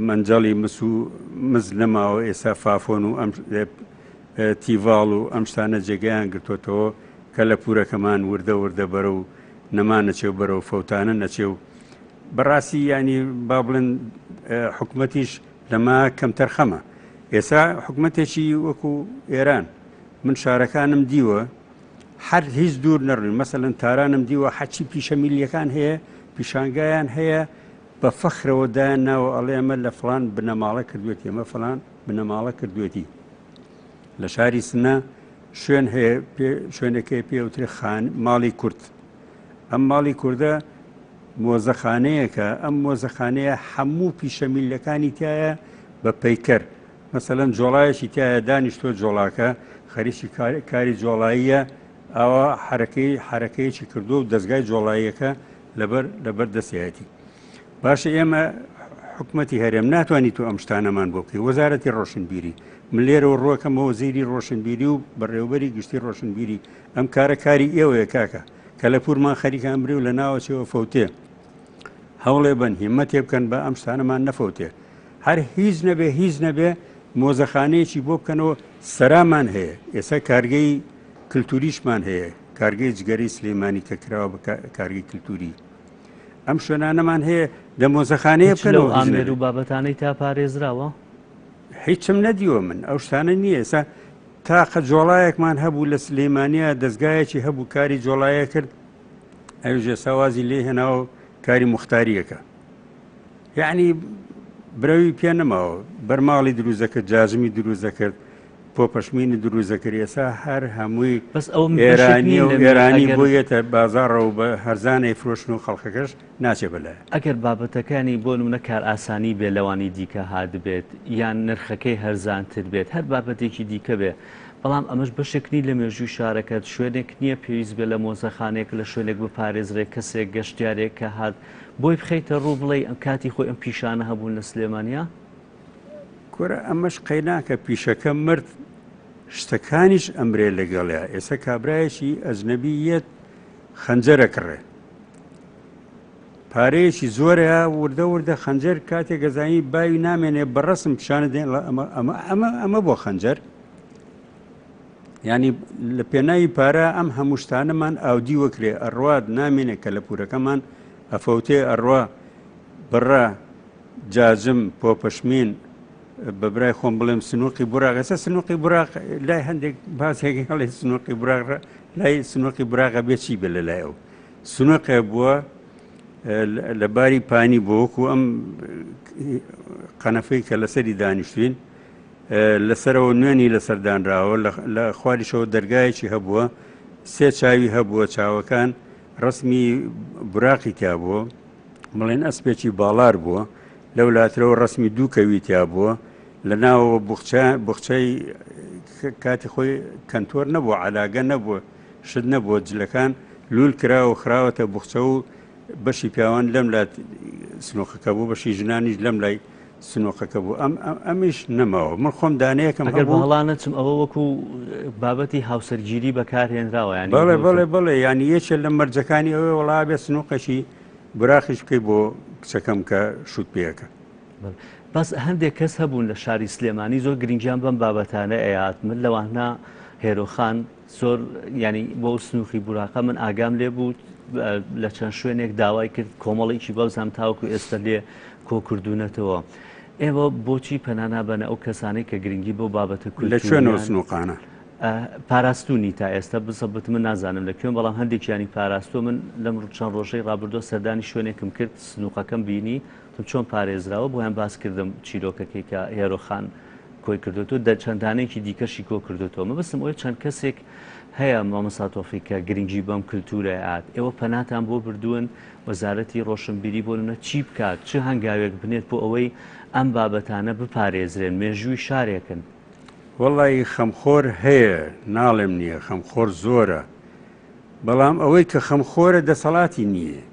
منجەڵی مز نەماوە ئێستا فافۆن و ئەم تیڤاڵ و ئەم شتانە جێگەیان گرتوتەوە کە لە پورەکەمان وردە وردە بەرە و نەمان نەچێ و بەرە و فەوتانە نەچێ و بەڕاستی ینی با بڵێن حکومەتیش لەما کەمتەر خەمە ئێستا حکومەتێکی وەکو ئێران من شارەکانم دیوە هەر هیچ دوور نەڕوین مەسەلەن تارانم دیوە حەچی پیشەمیلیەکان هەیە پیشانگایان هەیە بە فەخرەوە دایان ناوە ئەڵێ ئەمە لە فڵان بنەماڵە کردوێتی ئەمە فڵان بنەماڵە کردوێتی لە شاری سنە شوێن هەیە شوێنەکەی پێوتری ماڵی کورد ئەم ماڵی کووردە مۆزەخانەیەکە ئەم مۆزەخانەیە هەموو پیشەمیلەکانی تایە بە پەیکەر مەسەلەن جۆڵایەکی تایە دانیشتۆ جۆڵاکە خەریکی کاری جۆڵاییە ئەوە حرەکەیەکی کردو و دەستگای جۆڵاییەکە لەبەر دەسیەتی باشە ئێمە حکومەتی هەرێم ناتوانیت و ئەم شتانەمان بۆ بکەی وەزارەتی ڕۆشنبیری من لێرەوە ڕۆکەمەوە زیری ڕۆشنبیری و بەڕێوەبەری گشتی ڕۆشنبیری ئەم کاری ئێوەیە کاکە کە لە پورمان خەریکان بری و لە ناوەچەوە فەوتێ هەوڵێ بن هیمەتێ بکەن بە ئەم شتانەمان نەفەوتێ هەر هیچ نەبێ مۆزەخانەیەکی بۆ بکەنەوە سەرامان هەیە ئێستا کارگەی کللتوریشمان هەیە کارگەی جگەری سلێمانی کە کراوە بە کارگەی کللتوری ئەم شوێنانەمان هەیە لە مۆزەخانەیە بکەنەوە ئامێر و بابەتانەی تا پارێزراوە هیچم نەدیوە من ئەو شتانە نییە ئێستا تاقە جۆڵایەکمان هەبوو لە سلێمانیا دەستگایەکی هەبوو کاری جۆڵایە کرد ئەوژێ ساوازی لێ هێناوە کاری مختاریەکە یعنی برەوی پێ نەماوە بەرماڵی دروزەکرد جاژمی دروزەکرد پۆپەشمینی دروزەکرد ئێستا هەر هەمووی ئێرانی و ئێرانی بۆیەتە بازاڕەوە بە هەرزانەی فرۆشن و خەڵکەکەش ناچێ بەلای ئەگەر بابەتەکانی بۆ نمونە کار ئاسانی بێ لەوانی دیکە هات بێت یان نرخەکەی هەرزانتر بێت هەر بابەتێکی دیکە بێ بەڵام ئەمەش بەشێکنی لە مێژووی شارەکەت شوێنێک نییە پێویست بێ لە مۆزەخانێک لە شوێنێک بپارێزرێک کەسێک گەشتیارێک کە هات بۆی بخەیتە ڕوو بڵێ ئەم کاتی خۆی ئەم پیشانە هەبوون لە سلێمانیا کورە ئەمەش قەیناکە پیشەکە مرد شتەکانیش ئەمرێ لەگەڵەیە ئێستا کابرایەکی ئەجنەبیەت خەنجەرە کڕێ پارەیەکی زۆرە وردە خەنجەر کاتێک گەزانی باوی نامێنێ بەڕەسم پیشانە دێن ئەمە بۆ خەنجەر ینی لە پێناوی پارە ئەم هەموو شتانەمان ئاودی وەکرێ ئەڕوات نامێنێت کە لە پورەکەمان ئەفەوتێ ئەڕوا بڕە جاجم پۆپەشمین بە برای خۆم بڵێم سنووقی براغ ئەستا سنووقی براغ لای هەندێک باسێکی هەڵی سنووقی براغ لای سنووقی براغە بێت چی بێ لە لای ئەو سنووقێ بووە لە باری پانی بۆ وەکو ئەم قەنەفەی کە لەسەری دانیشتوین لەسەرەوە نوێنی لەسەردانراوە لە خواریشەوە دەرگایەکی هەبووە سێ چاوی هەبووە چاوەکان ڕسمی براقی تیا بووە بڵێن ئەسپێکی باڵار بووە لەو لاترەوە ڕسمی دوو کەویتیا بووە لە ناوەوە بخچەی کاتی خۆی کەنتۆر نەبووە عەلاگە نەبووە شت نەبووە جلەکان لول کراوە خراوەتە بخچە و بەشی پیاوان لەم لات سنووقەکە بوو بەشی ژنانیش لەم لای سنووقەکە بوو ئەمیش نەماوە من خۆم دانەیەکەم ئەگەر هەڵانەچم ئەوە وەکو بابەتی هاوسەرگیری بەکارهێنراوە ینی بەڵێ ینی یەکێک لە مەرجەکانی ئەوێ وەڵا بێ سنووقەشی براخیش بکەی بۆ کچەکەم کە شوت پێەکە بەس هەندێک کەس هەبوون لە شاری سلێمانی زۆر گرنگیان بەم بابەتانە ئەیات من لەوانە هێرۆخان زۆر ینی بۆ سنووخی براقە من ئاگام لێ بوو لە چەند شوێنێک داوای کرد کۆمەڵێکی بەوزام تاوەکو ئێستا لێ کۆکردوونەتەوە ئێوە بۆچی پەنانابەنە ئەو کەسانەی کە گرنگی بۆ بابەتە لە شوێنەوە سنووقانە پاراستونی تا ئێستا بسەبت من نازانم لە کوێن بەڵام هەندێکیانی پاراستۆ من لەم چەند ڕۆژەی ڕابردۆ سەردانی شوێنێکم کرد سنووقەکەم بینی تم چۆن پارێزراوە بۆیان باس کردم چیرۆکەکەی کە هێرۆخان کۆی کردوەوە دە چەندانەیەکی دیکەشی کۆ کردوەوە مە بەستم ئەوە چەند کەسێک هەیە مامەساتۆفی کە گرنگی بەم کللتورە ئات ئێوە پەناتان بۆ بردوون وەزارەتی ڕۆشنبیری بۆ نە چی بکات چه هەنگاوێک بنێت بۆ ئەوەی ئەم بابەتانە بپارێزرێن مێژووی شارێکن وەڵی خەمخۆر هەیە ناڵێم نییە خەمخۆر زۆرە بەڵام ئەوەی کە خەمخۆرە دەسەڵاتی نییە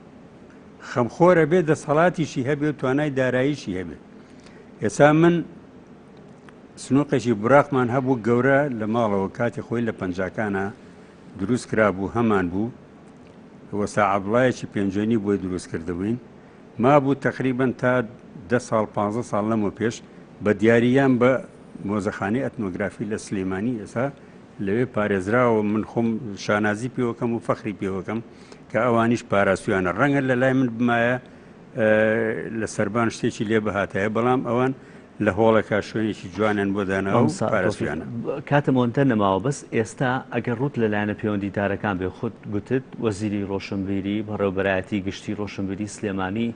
خەمخۆرە بێ دەسەڵاتیشی هەبێ و توانای داراییشی هەبێ ئێستا من سنووقێکی براقمان هەبوو گەورە لە ماڵەوە کاتی خۆی لە پەنجاکانە دروست کرابوو هەمان بوو وەسا عەبڵایەکی پێنجۆنی بۆی دروست کردبووین ما بوو تقریبەن تا 10 ساڵ 15 ساڵ لەمە پێش بە دیارییان بە مۆزەخانەی ئەتنۆگرافی لە سلێمانی ئێستا لەوێ پارێزراوە من خۆم شانازی پێوەکەم و فەخری پێوەکەم کە ئەوانیش پاراستویانە ڕەنگە لە لای من بمایە لە سەربان شتێکی لێ بەهاتایە بەڵام ئەوان لە هۆڵەکە شوێنێکی جوانیان بۆ داناوە و پاراستویانە کاتمۆنتە نەماوە بەس ئێستا ئەگەر ڕوت لەلایەنە پەیوەندیدارەکان بێ خودت گوتت وەزیری ڕۆشنبیری بەڕێوەبەرایەتی گشتی ڕۆشنبیری سلێمانی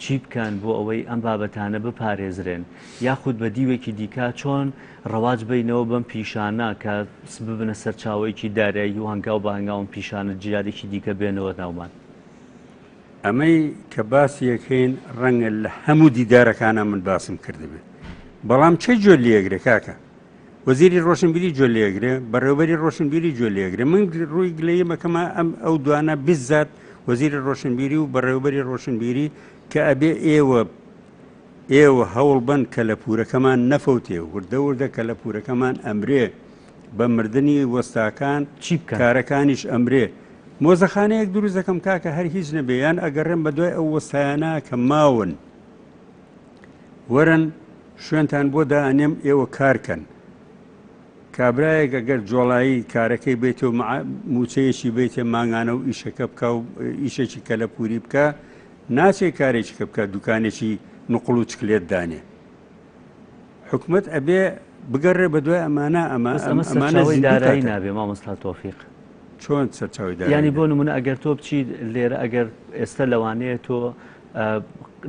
چی بکەن بۆ ئەوەی ئەم بابەتانە بپارێزرێن یاخود بە دیوێکی دیکە چۆن ڕەواج بینەوە بەم پیشانە کە ببنە سەرچاوەیەکی دارایی و هەنگاو بە هەنگاوم پیشانە جیارێکی دیکە بێنەوە ناومان ئەمەی کە باسی یەکەین ڕەنگە لە هەموو دیدارەکانە من باسم کردبێ بەڵام چه جۆ لێگرێ کاکە وەزیری ڕۆشنبیری جۆ لێگرێ بەڕێوەبەری ڕۆشنبیری جۆ لێگرێ من ڕووی گلەیەمەکەمە ئەو دوانە بزات وەزیری ڕۆشنبیری و بەڕێوەبەری ڕۆشنبیری کە ئەبێ ئێوە هەوڵ بن کە لە پورەکەمان نەفەوتێ وردە وردە کە لە پورەکەمان ئەمرێ بە مردنی وەستاکان چی بکەن کارەکانیش ئەمرێ مۆزەخانەیەک دروست دەکەم کاکە هەر هیچ نەبێ یان ئەگەڕێم بە دوای ئەو وەستایانە کە ماون وەرن شوێنتان بۆ دائنێم ئێوە کارکەن کابرایەک ئەگەر جۆڵایی کارەکەی بێتەوە موچەیەکی بێتێ ماگانە و ئیشەکە بکە و ئیشێکی کە لە پوری بکە ناچێ کارێکی کە بکە دوکانێکی نقڵ و چکلێت دانێ حکومت ئەبێ بگەڕێ بە دوای ئەمانە دارایی نابێ مامۆستا تۆفیق چۆن سەرچاوی ینی بۆ نمونە ئەگەر تۆ بچیت لێرە ئەگەر ئێستا لەوانەیە تۆ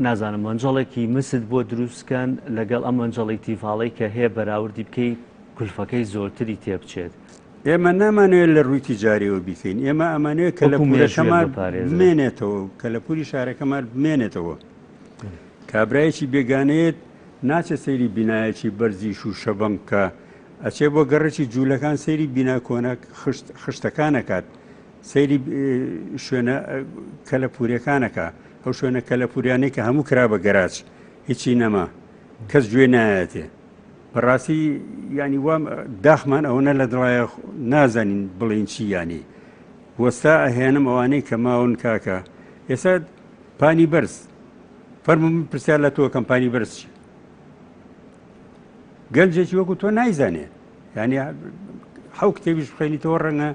نازانم مەنجەڵێکی مست بۆ دروستکەن لەگەڵ ئەم مەنجەڵی تیفاڵی کە هەیە بەراوردی بکەی کولفەکەی زۆرتری تێبچێت ئێمە نامانوێت لە ڕووی تیجاریەوە بیکەین ئێمە ئەمانەیە کە لە پورەکەمان بمێنێتەوە کە لە پوری شارەکەمان بمێنێتەوە کابرایەکی بێگانەیەت ناچە سەیری بینایەکی بەرزیش و شەبەنکە ئەچێ بۆ گەڕێکی جوولەکان سەیری بینا کۆنە خشتەکانەکات سەیری شوێنە کە لە پورەکانەکە ئەو شوێنە کە لە پوریانەی کە هەموو کرا بە گەراج هیچی نەما کەس گوێ نایەتێ بەڕاستی ینی وام داخمان ئەوەنە لە دڵایە نازانین بڵین چی ینی وەستا ئەهێنم ئەوانەی کە ماون کاکە ئێستا پانی بەرز فەرموو من پرسیار لە تۆ کەمپانی بەرز چی گەنجێکی وەکو تۆ نایزانێ ینی حەو کتێبیش بخێنیتەوە ڕەنگە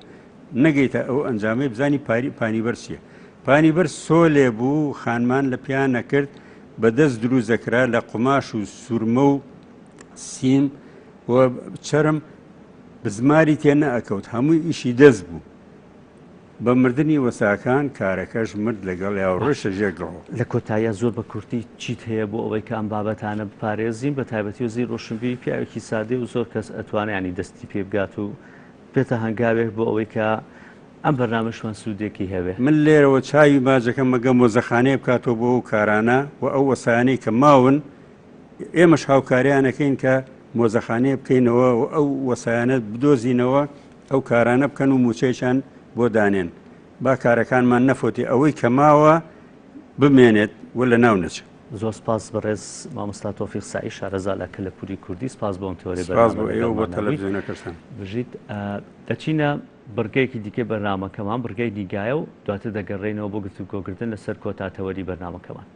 نەگەیتە ئەو ئەنجامەی بزانی پانی بەرز چیە پانی بەرز سۆلێ بوو خانمان لە پیان نەکرد بەدەست دروست دەکرا لە قوماش و سوورمە و سیم و چرم بزماری تێ نەئەکەوت هەمووی ئیشی دەست بوو بە مردنی وەساکان کارەکەش مرد لەگەڵ یا ڕۆشە ژێگەڵەوە لە کۆتاییە زۆر بە کورتی چیت هەیە بۆ ئەوەی کە ئەم بابەتانە بپارێزین بە تایبەتی وەزیر ڕۆشنبیری پیاوێکی سادەی و زۆر کەس ئەتوانێت ینی دەستی پێ بگات و بێتە هەنگاوێک بۆ ئەوەی کە ئەم بەرنامەشمان سوودێکی هەوێ من لێرەوە چاوی باجەکەم مەگەم مۆزەخانەیە بکاتەوە بۆ ئەو کارانە و ئەو وەسایانەی کە ماون ئێمەش هاوکاریانەکەین کە مۆزەخانەیە بکەینەوە و ئەو وەسایانە بدۆزینەوە ئەو کارانە بکەن و موچەیشان بۆ دانێن با کارەکانمان نەفۆتی ئەوەی کە ماوە بمێنێت و لە ناو نەچێت زۆر سپاس بەڕێز مامۆستا تۆفیق سائی شارەزا لە کەلەپوری کوردی سپاس بۆم تۆرێ بۆ تەلەڤیزیۆنەکەشتن بژیت دەچینە بڕگەیەکی دیکە بەرنامەکەمان بڕگەی دیگایە و دواتر دەگەڕێنەوە بۆ گفتوگۆکردن لەسەر کۆتاتەوەری بەرنامەکەمان.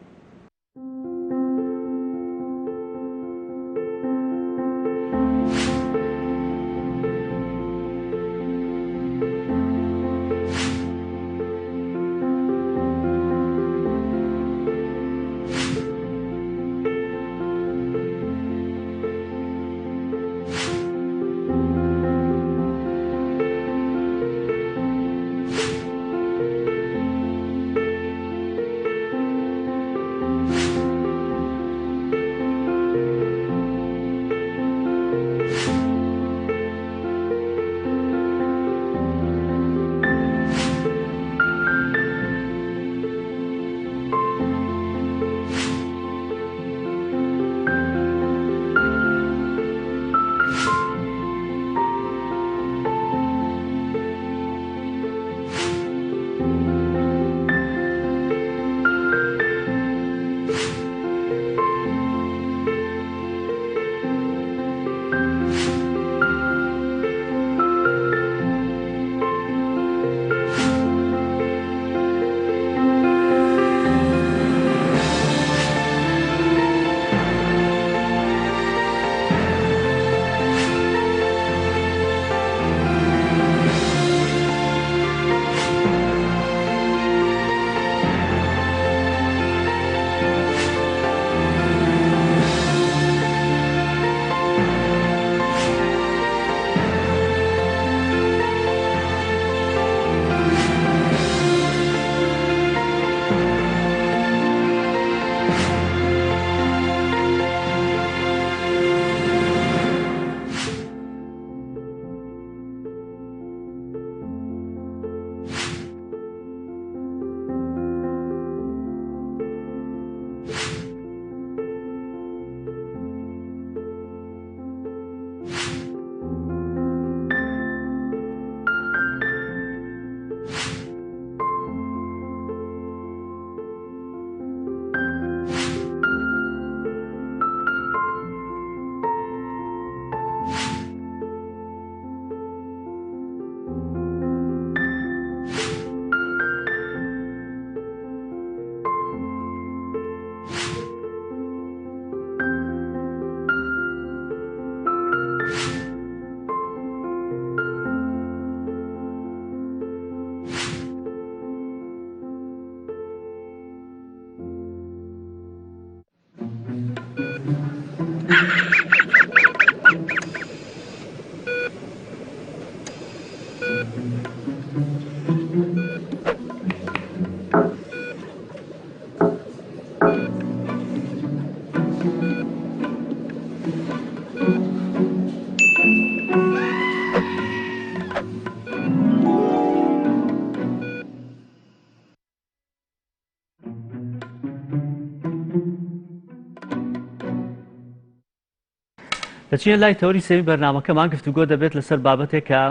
دەچینە لای تەوری سێوی بەرنامەکەمان گفتوگۆ دەبێت لەسەر بابەتێک کە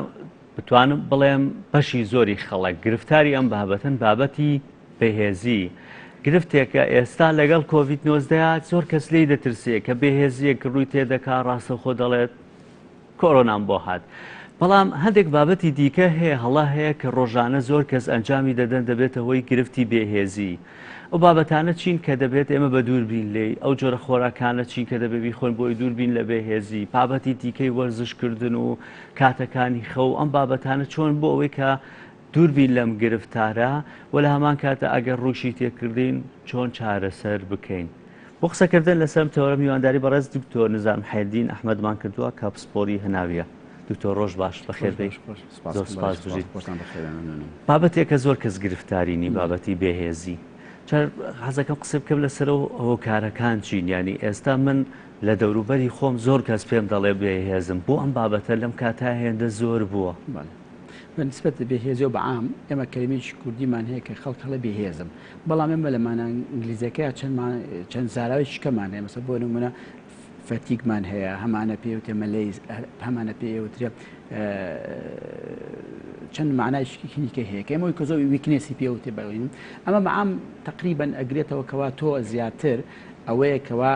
بتوانم بڵێم بەشی زۆری خەڵک گرفتاری ئەم بابەتن بابەتی بێهێزی گرفتێکە ئێستا لەگەڵ کۆڤید-19 زۆر کەس لێی دەترسێ کە بێهێزیەک ڕووی تێدەکا ڕاستەخۆ دەڵێت کۆرۆنام بۆ هات بەڵام هەندێک بابەتی دیکە هەیە هەڵا هەیە کە ڕۆژانە زۆر کەس ئەنجامی دەدەن دەبێتە هۆی گرفتی بێهێزی ئەو بابەتانە چین کە دەبێت ئێمە بە دووربین لێ ئەو جۆرە خۆراکانە چین کە دەبێت بیخۆن بۆی دووربین لە بێهێزی بابەتی دیکەی وەرزشکردن و کاتەکانی خەو ئەم بابەتانە چۆن بۆ ئەوەی کە دووربین لەم گرفتارە و لە هەمان کاتە ئەگەر ڕووشی تێکردین چۆن چارەسەر بکەین بۆ قسەکردن لەسەر تەورە میوانداری بەڕێز دکتۆر نزام حەیدین ئەحمەدمان کردووە کە پسپۆری هەناویە دکتۆر ڕۆژ باش بەخێر بێ زۆر سپاس بژیت بابەتێکە زۆر کەس گرفتارینی بابەتی بێهێزی حەزەکەم قسە بکەم لەسەر هۆکارەکان چین ینی ئێستا من لە دەوروبەری خۆم زۆر کەس پێم دەڵێ بێهێزم بۆ ئەم بابەتە لەم کاتا هێندە زۆر بووە بەنسبەت بێهێزی و بەعام ئێمە کەلمێکی کوردیمان هەیە کە خەڵک هەڵە بێهێزم بەڵام ئێمە لەمانە ئینگلیزیەکەی چەند زاراوی شکەمان هەیە مەسە بۆ نمونە فەتیگمان هەیە هەمانە پێوتێ مەلەیز هەمانە پێوترێ چەند معنایشکی کلینیکە هەیە کە ئێمەوەی کە زۆر ویکنێسی پێوتێ بەڵین ئەمە بەعام تقریبا ئەگرێتەوە کەوا تۆ زیاتر ئەوەیە کەوا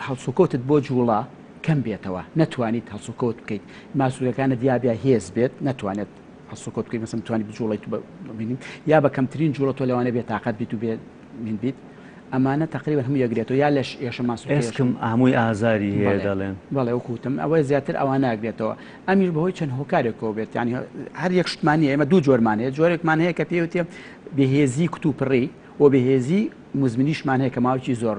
هەڵسوکەوتت بۆ جوڵا کەم بێتەوە نەتوانیت هەڵسوکەوت بکەیت ماسوولەکانە دیابیا هێز بێت نەتوانێت هەڵسوکەوت بکەیت مەسەڵەن بتوانیت بجوڵیت ببینیم یا بە کەمترین جوڵە تۆ لەوانە بێت تاقەت بیت و بێت بیت ئەمانە تقریبا هەموو یەکرێتەوە یا لەش ئێشە ئێسکم هەمووی ئازاری هەیە دەڵێن بەڵێ وەکوتم ئەوە زیاتر ئەوانە ئەگرێتەوە ئەمیش بەهۆی چەند هۆکارێکەوە بێت ینی هەر یەک شتمانی ئێمە دوو جۆرمان هەیە جۆرێکمان هەیە کە پێوتێ بێهێزی کتوپڕی و بێهێزی مزمنیشمان هەیە کە ماوەی زۆر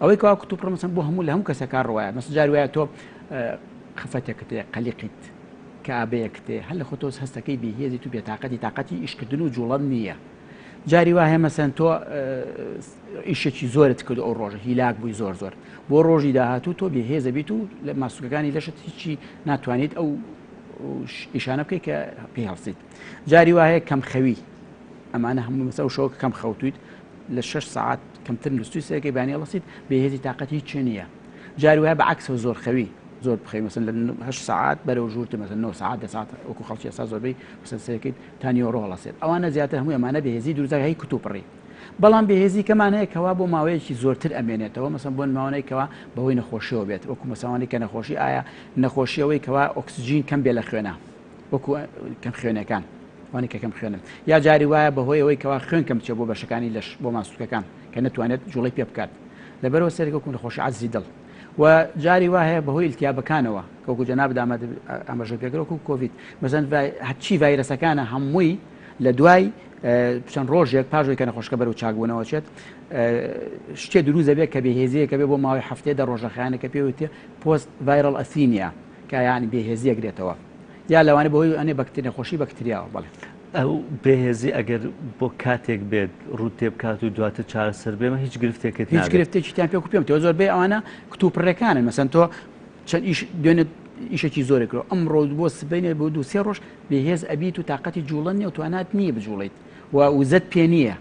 ئەوەی کەوا کتوپڕ مەسەڵەن بۆ هەموو لە هەموو کەسەکان ڕواایە مەسەڵەن جار وایە تۆ خەفەتێکت هەیە قەلیقیت کە ئابەیەکت هەیە هەر لە خۆ تۆ هەستەکەی بێهێزی تو تاقەتی ئیشکردن و جوڵەت نییە جاری وا هەیە مەسەن تۆ ئیشێکی زۆرت کرد ئەو ڕۆژە هیلاک بووی زۆر بۆ ڕۆژی داهاتوو تۆ بێهێزە بیت و لە ماسوولەکانی لەشت هیچی ناتوانیت ئەو ئیشانە بکەیت کە پێی هەڵسیت جاری وا هەیە کەم خەوی ئەمانە هەموو مەسە شەوە کەم خەوتویت لە 6 ساعت کەمتر نووسوی سەکەی بانی هەڵسیت بێهێزی تاقەتی چ نییە جاری وایە بەعکسەوە زۆر خەوی زۆر بخەی مەسەن لە 8 ساعت بەرەو ژوورتە مەسەن 9 ساعت 10 ساعت وەکو خەڵکی ئێستا زۆربەی مەسەن سەکەیت تا نیوەڕۆ هەڵەسێت ئەوانە زیاتر هەموو ئەمانە بێهێزی دروستە هەی کتوپڕی بەڵام بێهێزی کەمان هەیە کەوا بۆ ماوەیەکی زۆرتر ئەمێنێتەوە مەسەن بۆ ماوەی کەوا بەهۆی نەخۆشیەوە بێت وەکو مەسەوانی کە نەخۆشی ئایا نەخۆشیەوەی کەوا ئۆکسجین کەم بێ لە خوێنە وەکو کەم خوێنەکان وانی کە کەم خوێنن یا جاری وایە بەهۆی ئەوەی کەوا خوێن کەم بچێت بۆ بەشەکانی لەش بۆ ماسوولەکان کە نەتوانێت جوڵی پێ بکات لەبەرەوە سەرێکەکو نەخۆشی عەزی دڵ و جاری وایە بەهۆی ئیلتیابەکانەوە کەوکو جەناب ئاماژە پێکەوەکو کۆڤید مەسەن هەرچی ڤایرەسەکانە هەمووی لە دوای چەند ڕۆژێک پاژۆی کە نەخۆشکە بەرەو چاکبوونەوە چێت شتێ دروست دەبێت کە بێهێزیەکە بێ بۆ ماوەی هەفتەیە ڕۆژەخایانەکە پێوتێ پۆست ڤایرەڵ ئەثینیا کە یانی بێهێزی ئەگرێتەوە یا لەوانێ بەهۆی ئەنێ بەکتری نەخۆشی بەکتریاوە بەڵێ ئەو بێهێزی ئەگەر بۆ کاتێک بێت ڕوو تێ بکات و دواتر چارەسەر بێمە هیچ گرفتێکت هیچ گرفتێکی تیان پێ پێم تۆ زۆربەی ئەوانە کتوپڕەکانن مەسەن تۆ چەند دوێنێت ئیشێکی زۆرێکەوە ئەمڕۆ بۆ سبینێ بۆ 2-3 ڕۆژ بێهێز ئەبییت و تااقەتی جوڵەن نیە و توانات نییە بجوڵیت و وزت پێ نییە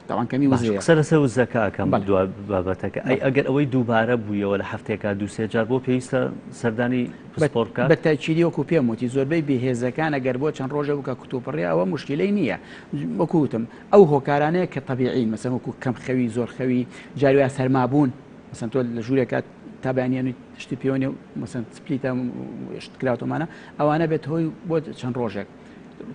تاوانکەمی وزەیە قسە لەسەر وزەکەکەم دو بابەتەکە ئەگەر ئەوەی دووبارە بوویەوە لە هەفتێکا 2-3 جار بۆ پێویستە سەردانی پسپۆرتکە بە تاکیدی وەکو پێم وتی زۆربەی بێهێزەکان ئەگەر بۆ چەند ڕۆژە بکە کتوپڕێ ئەوە مشکلەی نییە وەکوتم ئەو هۆکارانەیە کە تەبیعین مەسەن وەکو کەم خەوی زۆر خەوی جاروایە سەرمابوون مەسەن تۆ لە ژوورێکات تابانیان شتی پێوەنی مەسەن سپلیتە کراوتمانە ئەوانە بێت هۆی بۆ چەند ڕۆژێک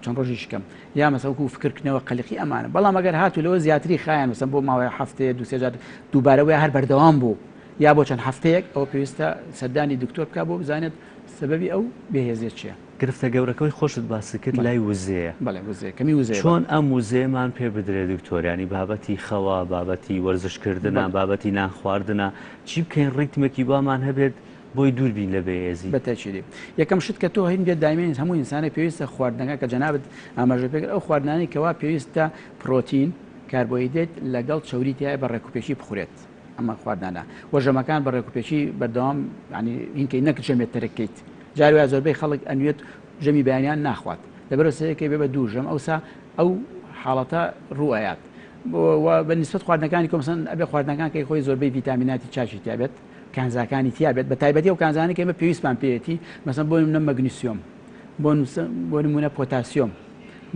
چەند ڕۆژی شکەم یا مەسەوەکو فکردنەوە قەلقی ئەمانە بەڵام ئەگەر هاتو لەوە زیاتری خایان مەسەن بۆ ماوەی هەفتەیە دو سێ جار دووبارەوەی هەر بەردەوام بوو یا بۆ چەند هەفتەیەک ئەوە پێویستە سەردانی دکتۆر بکە بۆ بزانێت سبەبی ئەو بێهێزیێت چییە گرفتە گەورەکەی خۆشت باسی کرد لای وزەیە بەڵێ وزەیە کەمی وزەیە چۆن ئەم وزەیەمان پێ بدرێت دکتۆریانی بابەتی خەوا بابەتی وەرزشکردنە بابەتی نان خواردنە چی بکەین ڕیتمێکی بامان هەبێت بۆی دووربین لە بەهێزی بەتەچیری یەکەم شت کە تۆ هین بێت دایمێن هەموو ئینسانە پێویستە خواردنەکە کە جەنابەت ئاماژە پێکرد ئەو خواردنانی کەوا پێویستە پرۆتین کاربۆیدێت لەگەڵ چەوری تایە بە ڕێکوپێکی بخورێت ئەمە خواردنانە وەژەمەکان بە ڕێکوپێکی بەردەوام ینی هینکەی نەک ژەمێت تەرەکەیت جاری وایە زۆربەی خەڵک ئەنوێت ژەمی بەیانیان ناخوات لەبەرەوە سەرەکەی بێ بە دوو ژەم ئەوسا ئەو حاڵەتە ڕوئایات بە نیسبەت خواردنەکانی کۆمسن ئەبێ خواردنەکان کەی خۆی زۆربەی ڤیتامیناتی چاشی تیابێت کانزاکانی تیابێت بە تایبەتی ئەو کانزانانی کە ئێمە پێویستمان پێێتی مەسەن بۆ نمونە مەگنیسیۆم بۆ نمونە پۆتاسیۆم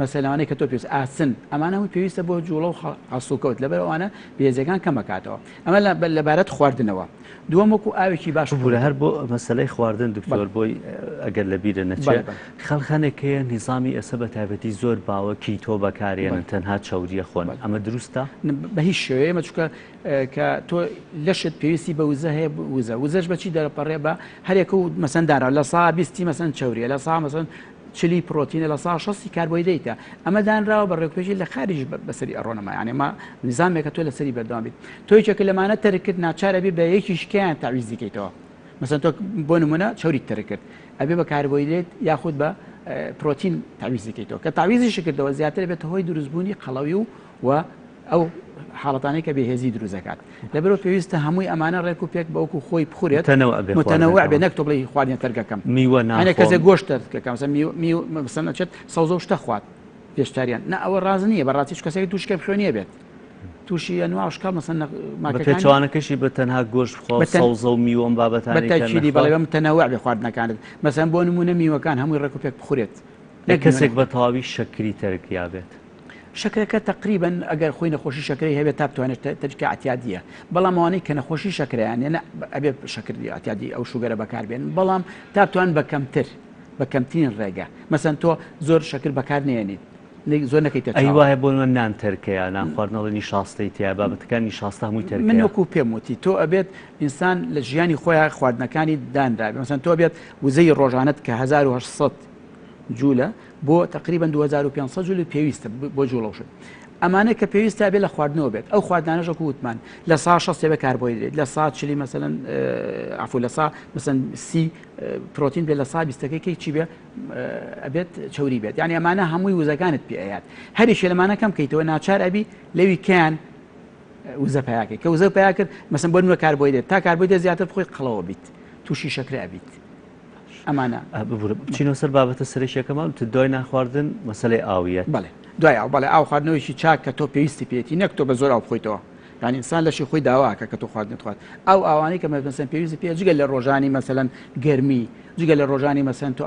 مەسەلەوانەی کە تۆ پێویست ئاسن ئەمانە هەمووی پێویستە بۆ جوڵە و هەسوکەوت لەبەر ئەوانە بێزەکان کەمەکاتەوە ئەمە لەبارەت خواردنەوە دووەم وەکو ئاوێکی باش بوورە هەر بۆ مەسلەی خواردن دکتۆر بۆی ئەگەر لە بیرە نەچێت خەڵخانێکەیە نیزامی ئەسە بە تایبەتی زۆر باوەکی تۆ بەکارێنن تەنها چاوریە خۆن ئەمە دروستە بە هیچ شێوەیە مەچکە کە تۆ لەشت پێویستی بە وزە هەیە وزەش بەچی دەرەپەڕێ بە هەرێک و مەسەندارە لە سا بیستی مەسەن چاوریە لە سا مەسەن چلی پرۆتینە لە سا شەستی کاربۆیدەیتە ئەمە دانراوە بە ڕێکوپێژی لە خارج بەسەری ئەڕۆنەما یعنی ما نظامێکە تۆ لەسەری بەردەوام بیت تۆی چێکە لەمانە تەرکرد ناچارە بێ بە یەکی شکیان تعویز دیکەیتەوە مەسەن تۆ بۆ نمونە چاوری تەرکرد ئەبێ بە کاربۆیدێت یاخود بە پرۆتین تعویز دیکەیتەوە کە تعویزی شکردەوە زیاتر بێت هۆی دروستبوونی قەڵەوی و ئەو حاڵەتانەی کە بێهێزی دروزەکات لەبەرەوە پێویستە هەمووی ئەمانە ڕێک و پێک بەوەکو خۆی بخورێت متەنەوع بێ نەک تۆ بڵێ خواردنە تەرگەکەم میوە ناخۆم کەسێک گۆشتە کەم مەسەن نەچێت سەوزە و شتە خوات پێشتاریان نە ئەوە ڕاز نییە بەڕاستی کەسێک تووشکە بخوێنیە بێت تووشی ئەنواع شکال مەسەن پێچوانەکەشی بە تەنها گۆشت بخۆ سەوزە و میوەم بابەتانی بەتاکیدی بەڵێ بەم تەنەوع بێ خواردنەکانت مەسەن بۆ نمونە میوەکان هەمووی ڕێک و پێک بخورێت کەسێک بە تەواوی شەکری تەرکیا بێت شەکرەکە تقریبا ئەگەر خۆی نەخۆشی شەکری هەبێت تا بتوانێت تەرکە ئەتیادیە بەڵام ئەوانەی کە نەخۆشی شەکریان ئەبێ شەکری ئەتیادی ئەو شوگەرە بەکاربێن بەڵام تا بتوان بە کەمترین ڕێگە مەسەن تۆ زۆر شەکر بەکار نێنیت زۆر نەکەیتە ئەی وایە بۆ من نان تەرکەیە نان خواردنەوەی نیشاستەی تیا بابەتەکانی شاستە هەمووی تەرکەیە من وەکو پێم وتی تۆ ئەبێت ئینسان لە ژیانی خۆیان خواردنەکانی دانرابێت مەسەن تۆ بێت وزەی ڕۆژانەت کە 1800 جوولە بۆ تقریبا 2500 جوول پێویستە بۆ جوڵەوشت ئەمانە کە پێویستە بێت لە خواردنەوە بێت ئەو خواردانەژە وتمان لە سا 6 بە کاربۆیدرێت لە سا چلی مەسەن عفو لە سا مەسەن سی پرۆتین بێت لە سا 20ەکەی چی بێ ئەبێت چوری بێت یعنی ئەمانە هەمووی وزەکانت پێیات هەریشە لەمانە کەم کەیتەوە ناچار ئەبی لەوی کیان وزە پیاکەی کە وزە پیا کرد مەسەن بۆ نوە کاربۆیدرێت تا کاربۆیدرێت زیاتر بخۆی قەڵەوە بیت تووشی شەکرە ئەبیت ئەمانە چینۆ سەر بابەتە سەرشیەکەمان دوای ناخواردن مەسەلەی ئاویەت بەڵێ دوای ئاو بەڵێ ئاو خواردنەوەیشی چاک کە تۆ پێویستی پێێتی نەک تۆ بە زۆر ئاو بخۆیتەوە یعنی ئینسان لەشی خۆی داواکە کە تۆ خواردنت خوارد ئەو ئاوانەی کە مەسەن پێویستی پێ جگە لە ڕۆژانی مەسەن گەرمی جگە لە ڕۆژانی مەسەن تۆ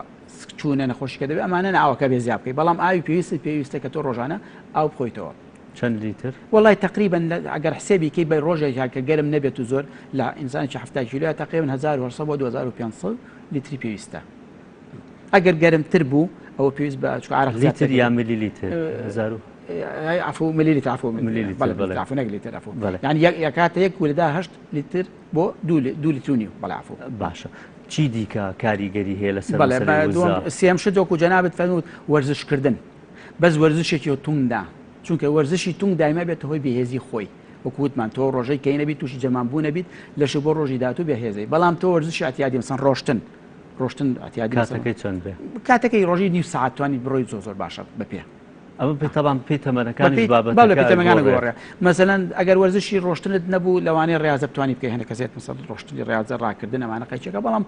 چوونە نەخۆشیکە دەبێت ئەمانە ئاوەکە بێ زیاب بکەی بەڵام ئاوی پێویستە کە تۆ ڕۆژانە ئاو بخۆیتەوە چەند لیتر وڵی تقریبا ئەگەر حسێبیکەی بە ڕۆژێک کە گەرم نەبێت و زۆر لە ئینسانێکی 70 کیلۆ تقریبا 1800 بۆ 2500 لیتری پێویستە ئەگەر گەرمتر بوو ئەوە پێویست بە عرق لیتر یا میلی لیتر عفو ملیلیتر عفو ملیلیتر عفو نەگلیتر عفو یعنی یەکاتە یەک ولدا 8 لیتر بۆ 2 لیترونی بەڵێ عفو باشە چی دیکە کاریگەری هەیە لەسەر سێم شت وەکو جەنابەت فەرمووت وەرزشکردن بەس وەرزشێکی تونگدا چونکە وەرزشی تونگ دایما بێت هۆی بێهێزی خۆی وەکووتمان تۆ ڕۆژەی کەی نەبیت تووشی جەمانبوو نەبیت لەش بۆ ڕۆژی داهاتوو بێهێزەی بەڵام تۆ وەرزشی ئەتیادی مەسەن ڕۆشتن ئەتیادی کاتەکەی چەند بێ کاتەکەی ڕۆژی نیو ساعت توانی بڕۆی زۆر باشە بەپێ ئەمە پێتەبان پێی تەمەنەکانی بابەتەکانە گۆڕێ مەسەلەن ئەگەر وەرزشی ڕۆشتنت نەبوو لەوانەیە ڕاضە بتوانانی بکەی هەنە کەسێت مەسەل ڕۆشتنی ڕاضە ڕاکردن ئەمانە قەیچەکە بەڵام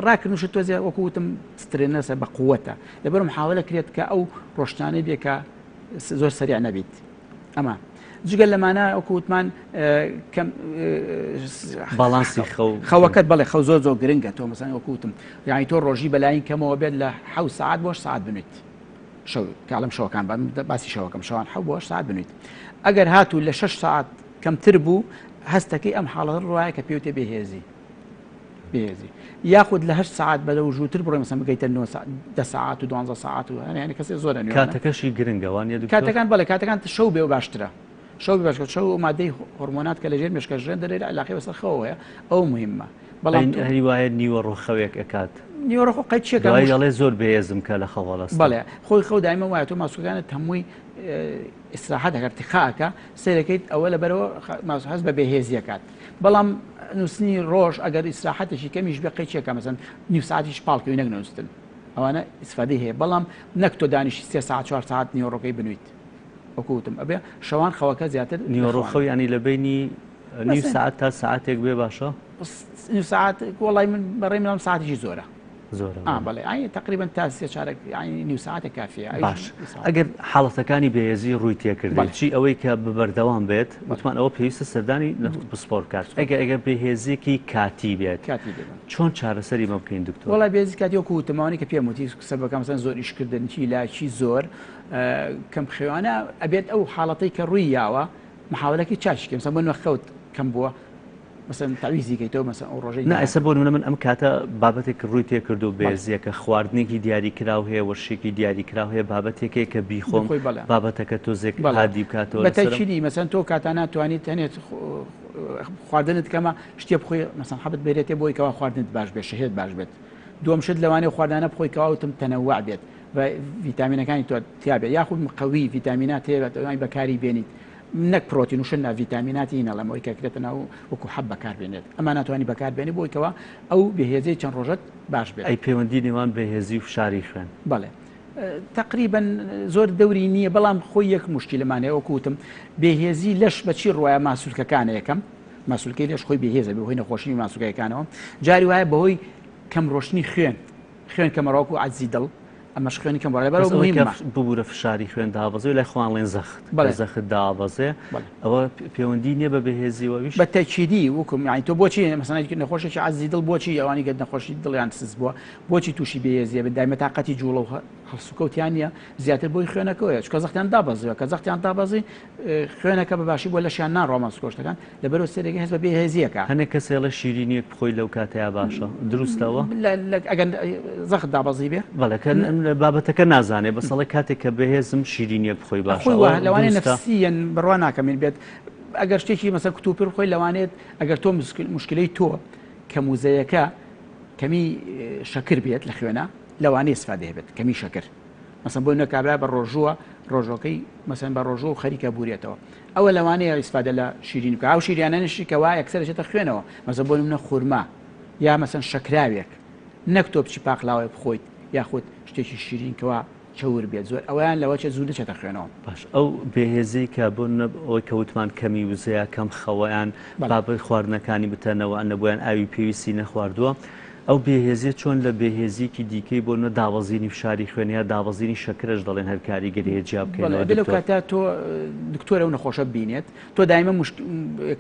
ڕاکردنوش تۆزێ وەکووتم سترێنەسە بە قووەتە لەبەرم حاولە کرێت کە ئەو ڕۆشتانەی بێکە زۆر سریع نەبیت ئەمە جگەل لەمانە وەکووتمان باڵانسی خەوەکەت بەڵێ خەو زۆر گرنگە تۆ مەسەن وەکووتم یانی تۆ ڕۆژی بەلاین کەمەوە بێت لە 7 ساعت بۆ 8 ساعت بنویت کاڵم شەوەکان باسی شەوەکەم شەوان 7 بۆ 8 ساعت بنویت ئەگەر هاتوو لە 6 ساعت کەمتر بوو هەستەکەی ئەم حاڵەت ڕایە کە پێوتێ بێهێزی بێهێزی یاخود لە 8 ساعت بەدە ژووتر بڕۆی مەسەن بگەیتە 10 ساعت و 12 ساعت و هەنێ کەسێ زۆرە کاتەکەشی گرنگەوانە کاتەکان بەڵێ کاتەکان شەو بێ و باشترە شەو باشتر شەو مادەی هۆرمۆنات کە لە ژێر مێشکە ژێن دەرێت علاقی بەسەر خەوەیە ئەو مهمە بەڵام هەری وایە نیوە ڕۆخەوێک ئەکات نیوەڕۆ قەیچێکە دەڵێ زۆر بەهێزم کە لە خەواڵەست بەڵێ خۆی خەو دایمە وایە تۆ ماسوولەکانت هەمووی ئیسراحەت دەکات تیخاکە سیرەکەیت ئەوە لەبەرەوە هەست بە بێهێزیەکات بەڵام نووسنی ڕۆژ ئەگەر ئیسراحەتێکی کەمیش بە قەیچێکە مەسەن نیو ساعتیش پاڵکەوی نەک نووسن ئەوانە ئیسفادەی هەیە بەڵام نەک تۆ دانیشی 3 ساعت 4 ساعت نیوەڕۆکەی بنویت وەکوتم ئەبێ شەوان خەوەکە زیاتر نیوەڕۆخەوی ینی لە بینی نیو ساعت تا ساعتێک بێ باشە نیو ساعت وڵی من بەڕێ منم ساعتیشی زۆرە زۆرە بەڵێ ئای تقریبان تا سێ چارەک نیو ساعتە کافیە باش ئەگەر حاڵەتەکانی بەهێزی ڕووی تێکردن چی ئەوەی کە ببەردەوام بێت وتمان ئەوە پێویستە سەردانی بسپۆر کات ئەگەر بەهێزیەکی کاتی بێت چۆن چارەسەری مە بکەین دکتۆر وڵای بێزی کاتی وەکو وتمانی کە پێم وتی سەبەکە مەسەن زۆر ئیشکردن چی لاچی زۆر کەم خێوانە ئەبێت ئەو حاڵەتەی کە ڕووی یاوە محاولەکی چاشکە مەسەن بۆ نوێخەوت کەم بووە مثلا تعویزی کەیتەوە مەسەن ئەو ڕۆژەی ئێستا بۆ من ئەم کاتە بابەتێک ڕووی تێکرد و بێزیەکە خواردنێکی دیاریکراو هەیە وەرشێکی دیاریکراو هەیە بابەتێکی کە بیخۆم بابەتەکە تۆزێک هادی بکاتەوە بەتەکیدی مەسەن تۆ کاتە ناتوانیت هەنێت خواردنت کەمە شتێ بخۆی مەسەن حەبت بێرێتێ بۆی کەوا خواردنت باش بێت شەهێت باش بێت دووەم شت لەوانەیە خواردانە بخۆی کەواوتم تەنەوع بێت و ڤیتامینەکانی تۆ تیابێت یاخود قەوی ڤیتامینات هەیە بەکاری بێنیت نەک پرۆتین و شنا ڤیتامیناتی هینە لەمەوەی کەکرێتە ناو وەکو حەب بەکاربێنێت ئەمە ناتوانانی بەکاربێنی بۆی کەوا ئەو بەهێزەی چەند ڕۆژەت باش بێت ئەی پەیوەندی نێوان بەهێزی و شاری خوێن بەڵێ تقریبا زۆر دەوری نییە بەڵام خۆی یەک مشکلمانەیە وەکوتم بێهێزی لەش بەچی ڕواایە ماسوولکەکانە یەکەم ماسوولکەی لەش خۆی بێهێزە بە هۆی نەخۆشی ماسوولکەکانەوە جاری وایە بەهۆی کەم ڕۆشنی خوێن کەمەڕاوکو و عەجزی دڵ ئەمەش خوێنی کەم بەڕێ ببوورە فشاری خوێن دابەزێ لای خوانڵێن زەخت دابەزێ ئەوە پەیوەندی نییە بە بەهێزیەوەویش بە تەکیدی وەکم یانی تۆ بۆچی مەسەڵەن نەخۆشێکی عەجزی دڵ بۆچی ئەوانی گەت نەخۆشی دڵیان سز بووە بۆچی تووشی بەهێزیە بە دایمە تااقەتی جوڵە و هەڵسوکەوتیان نیە زیاتر بۆی خوێنەکەوە چکە زەختیان دابەزیەوە کە زەختیان دابەزی خوێنەکە بەباشی بۆ لەشیان ناڕۆمە سکۆشتەکان لەبەرەوە سێرەکە هەست بە بێهێزیەکە هەنێک کەسێڵە شیرینیەک بخۆی لەو کاتەیە باشە دروستەوە ئەگەن زەخت دابەزی بێ بەڵێکە بابەتەکە نازانێ بەسەڵی کاتێک کە بەهێزم شیرینیە بخۆی باشە لەوانەیە نەفسیەن بڕوا ناکەمین بێت ئەگەر شتێکی مەسەر کتوپر خۆی لەوانێت ئەگەر تۆ مشکلەی تۆ کە موزەیەەکە کەمی شەکر بێت لە خوێنە لەوانەیە استفادە هەبێت کەمی شەکر مەسەن بۆ نەکابرا بە ڕۆژووە ڕۆژەکەی مەسەن بە ڕۆژۆ و خەریکە بورێتەوە ئەوە لەوانەیە ئیسفادە لە شیرین بکە ئەو شیریانەنشی کەوا یەکسەرێتە خوێنەوە مەسەن بۆ منە خورما یا مەسەن شەکراوێک نەک تۆ بچی پاقلاوە بخۆیت یاخود شتێکی شیرین کەوا چەور بێت زۆر ئەویان لەوە چە زوو دەچێتە خوێنەوە باش ئەو بێهێزی کە بۆ ئەوەی کەوتمان کەمی وزەیە کەم خەوەیان بابەت خواردنەکانی بتەنەوە ئەنە بۆیان ئاوی پێویستی نەخواردووە ئەو بێهێزیە چۆن لە بێهێزیکی دیکەی بۆ نە داوەزینی فشاری خوێنیا داوەزینی شەکرش دەڵێن هەر کاریگەری هێجیا بکەنەوە لەو کاتە تۆ دکتۆرە و نەخۆشە بینێت تۆ دایمە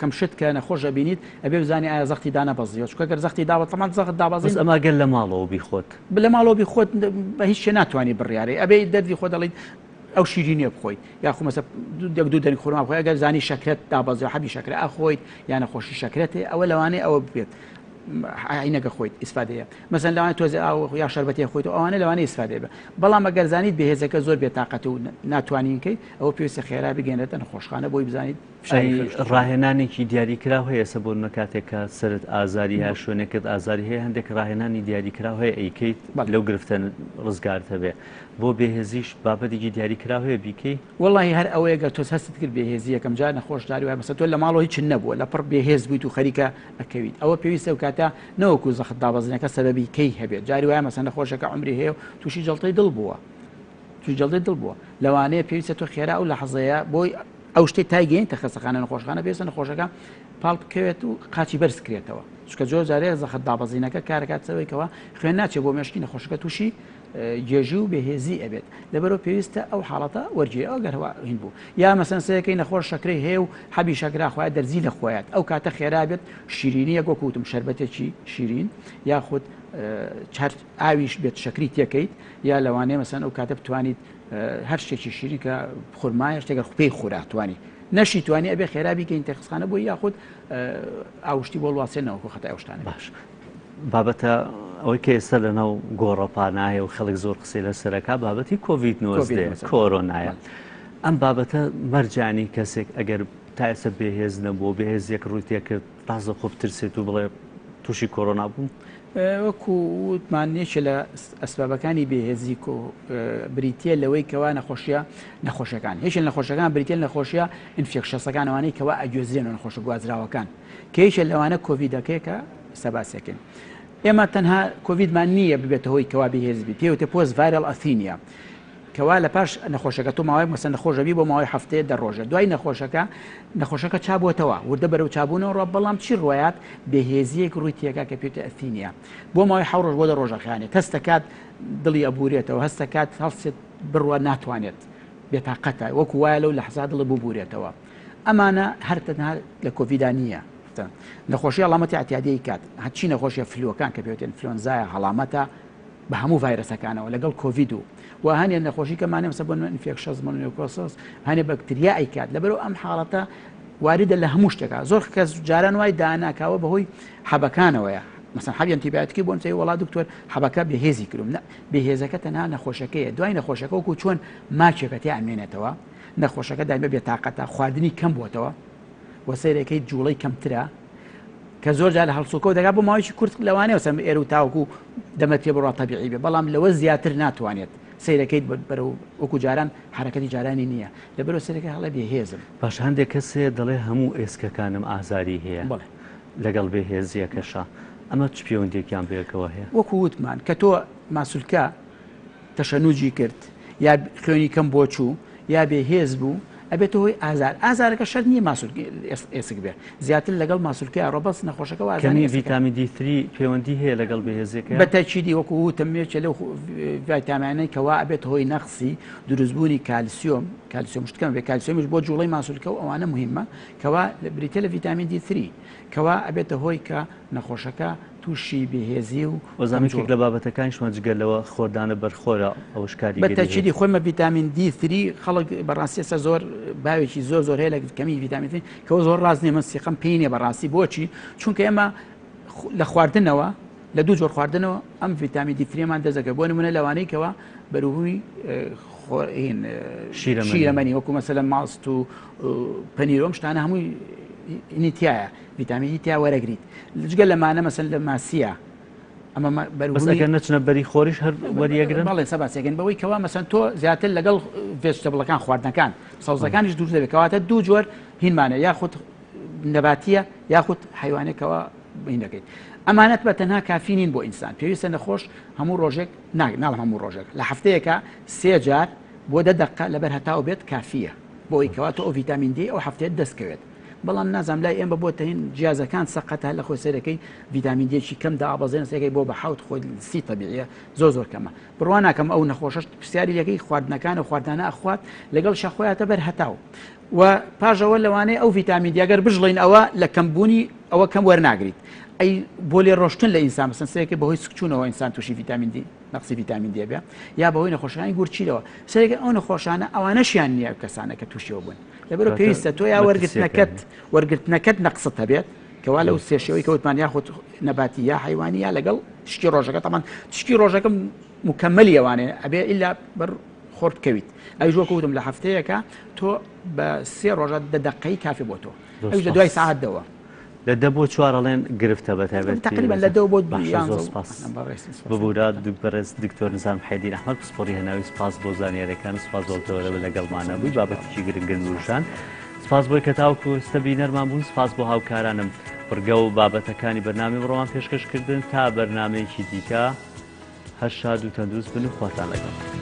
کەم شت کە نەخۆشە بینیت ئەبێ بزانانی ئایا زەختی دانەبەزیەوە چکە گەر زەختی داوە تەمان زەخت دابەزی ئەمە گەل لە ماڵەوە بیخۆت لە ماڵەوە بیخۆت بە هیچ شێ ناتوانانی بڕیارێ ئەبێ دەردی خۆ دەڵیت ئەو شیرینیە بخۆی یاخو مەسە دوو دەنگ خۆرما بخۆی ئەگەر زانی شەکرەت دابەزی و حەبی شەکرە ئەخۆیت یان نەخۆشی شەکرەتێ ئەوە لەوانەیە ئەوە بێت عینەکە خۆیت ئیسفادەیە مەسەن لەوانێت تۆزێ ئاو یا شەربەتی خۆیت و ئەوانە لەوانەیە ئیسفادێ بە بەڵام ئەگەر زانیت بێهێزەکە زۆر بێتاقەت و ناتوانینکەی ئەوە پێویستە خێرا بگەێنێتە نەخۆشخانە بۆی بزانیت ڕاهێنانێکی دیاریکراو هەیە سە بۆ نە کاتێکە سرت ئازاری هەیە شوێنێکت ئازاری هەیە هەندێک ڕاهێنانی دیاریکراو هەیە ئەیکەیت لەو گرفتە ڕزگارت هەبێ بۆ بێهێزیش بابەتێکی دیاریکراو هەیە بیکەی وڵی هەر ئەوەیە گە تۆ هەست کرد بێهێزی یەکەم جار نەخۆشداری وای مەسە تۆ لە ماڵەوە هیچ نەبووە لە پڕ بێهێز بوویت و خەریکە ئەکەویت ئەوە پێویستە و کاتە نەوەکو زەخت دابەزنەکە سەبەبی کەی هەبێت جاری وایە مەسەن نەخۆشەکە عمری هەیە و تووشی جەڵتەی دڵ بووە لەوانەیە پێویستە تۆ خێرا و لە حەزەیە بۆی ئەو شتێک تایگەین تەخەسەخانە نەخۆشخانە پێویستە نەخۆشەکە پاڵ بکەوێت و قاچی بەرز کرێتەوە چکە جۆر جارەیە زەخت دابەزینەکە کارەکاتەوەیکەوە خوێن ناچێت بۆ مێشکی نەخۆشەکە تووشی گێژی و بێهێزی ئەبێت لەبەرەوە پێویستە ئەو حاڵەتە وەرجێ ئەو گەرەوە هین بوو یا مەسەن سەیەکەی نەخۆش شەکرەی هەیە و حەبی شەکرا خۆیان دەرزی لە خۆیات ئەو کاتە خێرا بێت شیرینیە گۆکوتم شەربەتێکی شیرین یاخود ئاویش بێت شەکری تێکەیت یا لەوانەیە مەسەن ئەو کاتە بتوانیت هەر شتێکی شیرین کە خورمایە شتێکە خوپەی خوراتوانی نەشی توانی ئەبێ خێرابی کە ئینتەخسخانە بۆی یاخود ئاوشتی بۆ واسێنەوە خەتای ئەوشتانە باش بابەتە ئەوەی کە ئێستا لەناو گۆڕەپانایە و خەڵک زۆر قسەی لەسەرەکە بابەتی کۆڤید-19 کۆرۆنایە. ئەم بابەتە مەرجانی کەسێک ئەگەر تا ئێستا بێهێز نەبوو بەهێزیەک ڕووتێ کرد ڕازە خۆ بترسێت و بڵێ تووشی کۆرۆنا بوو. وەکو وتمانێکە لە ئەسبابەکانی بێهێزی و بریتە لەوەی کەوا نەخۆشیەکان هیچ نەخۆشەکان بریتە نەخۆشیە ئینفێکشەسەکانەوەی کەوا ئەگوێزرێن و نەخۆشە گوازراوەکان کە هیچە لەوانە کۆڤیدەکەیکە سەباسەکەن. ئێمە تەنها کۆڤیدمان نییە ببێتە هۆی کەوا بێهێزبی پێوتە پۆست ڤایرال ئەثینیا کەوا لە پاش نەخۆشەکە تۆ ماوەی مەسەن نەخۆشەبی بۆ ماوەی هەفتەیە دەڕۆژە دوای نەخۆشەکە چابووەتەوە وردە بەرەو چابوونەوە ڕۆ بەڵام چی ڕۆیات بێهێزیەک ڕووی تێکا کە پێوتە ئەثینیا بۆ ماوەی حەو ڕۆژ بۆ دە ڕۆژەکانێت هەستەکات دڵی ئەبورێتەوە هەستەکات هەڵسێت بڕوە ناتوانێت بێتاقەتە وەکو وایە لەو لەحزا دڵ ببورێتەوە ئەمانە هەر تەنها لە کۆڤیدا نییە نەخۆشی هەڵامەتی ئەتیادی کات هەچی نەخۆشیە فلوەکان کە پێوتێن فلۆنزایە هەڵامەتە بە هەموو ڤایرەسەکانەوە لەگەڵ کۆڤید و هەنێ نەخۆشی کەمانێ مەسە بۆن ئینفێکشەس مۆنیۆکۆسۆس هەنێ بەکتریا ئەیکات لەبەرەوە ئەم حاڵەتە واردە لە هەموو شتێکە زۆر کەس جاران وای داناکاوە بەهۆی حەبەکانەوەیە مەسەن حەبی ئەنتیبیۆتیکی بۆن چی وڵات دکتۆر حەبەکە بێهێزی کردم بێهێزەکە تەنها نەخۆشەکەیە دوای نەخۆشەکە وەکو چۆن ماچێکە تێ ئەمێنێتەوە نەخۆشەکە دایمە بێتاقەتە خواردنی کەم بووەتەوە وەسەیرەکەی جوڵەی کەمترە کە زۆر جار لە هەڵسوکەوت دەگا بۆ ماوەیەکی کورت لەوانەیە سەم ئێرە و تاوەکو دەمەت پێ بڕات تەبیعی بێ بەڵام لەوە زیاتر ناتوانێت سیرەکەیت بەرەو وەکو جاران حرەکەتی جارانی نییە لەبەرەوە سەرەکە هەڵە بێهێزم باش هەندێک کەسێ دەڵێ هەموو ئێسکەکانم ئازاری هەیە لەگەڵ بێهێزیەکەشە ئەمە چ پەیوەندیێکیان بێکەوە هەیە وەکو وتمان کە تۆ ماسوولکە تەشەنوجی کرد یا خوێنی کەم بۆ چوو یا بێهێز بوو ئەبێت هۆی ئازارەکە شەر نییە ماسوولکی ئێسک بێ زیاتر لەگەڵ ماسوولکە ڕۆبەست نەخۆشەکە کەمی ڤیتامین دی3 پەیوەندی هەیە لەگەڵ بەهێزیەکە بەتەکیدی وەکو وتەمێکە لەو ڤایتامینەی کەوا ئەبێت هۆی نەخسی دروستبوونی کالسیۆم شتکەم بێ کالسیۆمیش بۆ جوڵەی ماسوولکە و ئەوانە مهمە کەوا بریتە لە ڤیتامین دی3 کەوا ئەبێتە هۆی کە نەخۆشەکە تووشی بێهێزی و وەزانێک لە بابەتەکانیشمان جگەلەوە خۆردانە بەرخۆرە ئەوشکاری بەتەکیدی خۆمە ڤیتامین دی3 خەڵک بەڕاستی ئێستا زۆر باوێکی زۆر هەیە لە کەمی ڤیتامین کەەوە زۆر ڕاست نیە من سیقم پێی نییە بەڕاستی بۆچی چونکە ئێمە لە خواردنەوە لە دوو جۆر خواردنەوە ئەم ڤیتامین دی3مان دەزەکە بۆ نمونە لەوانەی کەەوە بەروبووی شیرەمەنی وەکو مەسەلەن ماست و پەنیرۆم شتانە هەمووی نیتیایە ڤیتامینی تیا وەرەگریت جگە لەمانە مەسەن لە ماسیە ئەمە بەرگەر نەچنە بەری خۆریش هەر وەریەگرن بەڵێ سەباسێکن بەوەی کەوا مەسەن تۆ زیاتر لەگەڵ ڤێجتەبڵەکان خواردنەکان سەوزەکانیش دوور دەبێت کەواتە دوو جۆر هینمانە یاخود نەباتیە یاخود حیوانێکەوە بین دەکەیت ئەمانەت بە تەنها کافی نین بۆ ئینسان پێویستە نەخۆش هەموو ڕۆژێک ناڵم هەموو ڕۆژێک لە هەفتەیەکە 3 جار بۆ 10 دقیقە لەبەر هەتاو بێت کافیە بۆی کەواتە ئەو ڤیتامین دی ئەو هەفتەیە دەستکەوێت بەڵام نازام لای ئێمە بۆ تەهین جیازەکان سەقەتە لە خۆی سەرەکەی ڤیتامین دیەکی کەم دابەزێن سەکەی بۆ بە حوت خۆی سی تەبیعیە زۆر کەمە بڕوان ناکەم ئەو نەخۆشش پرسیاری لەکەی خواردنەکان و خواردانە ئەخوات لەگەڵ شەخۆیاتە بەر هەتاو و پاژەوە لەوانەیە ئەو ڤیتامین دیەگەر بژڵین ئەوە لە کەمبوونی ئەوە کەم وەرناگریت ئەی بۆ لێ ڕۆشتن لە ئینسان مەسەن سەرەکە بەهۆی سکچوونەوە ئینسان تووشی ڤیتامین دی نەقسی ڤیتامین دی بێ یا بەهۆی نەخۆشیانی گورچیلەوە سەرەکە ئەو نەخۆشانە ئەوانەشیان نییە کەسانە کە تووشیەوە بوون لەبەرەوە پێویستە تۆ یا وەرگرتنەکەت نەقسەتە بێت کەوا لەو سێشەوەی کەوتمان یاخود نەباتی یا حیوانی یا لەگەڵ تشکی ڕۆژەکە تەمان تشکی ڕۆژەکە مکەمەلی ئەوانێ ئەبێ ئیلا بەر خۆرت بکەویت ئەی ژۆ کەوتم لە هەفتەیەکە تۆ بە 3 ڕۆژە 10 دقیقەی کافی بۆ تۆ ئەوش لە دوای ساعتەوە لە 10 بۆ 4 گرفتە بەتابێت تقریبا لە 2 بۆ ببوورات بەڕێز دکتۆر نزان حەیدین ئەحمەد پسپۆڕی هەناوی سپاس بۆ زانیاریەکان سپاس بۆتەوە لەگەڵمانە بووی بابەتێکی گرنگن وشان سپاس بۆی کە تاوکو ئێستا بینەرمان بوون سپاس بۆ هاوکارانم بڕگە و بابەتەکانی بەرنامەی بڕۆوان پێشکەشکردن تا بەرنامەیەکی دیکە هەر شاد و تەندروست بن و خواتان لەگەڵ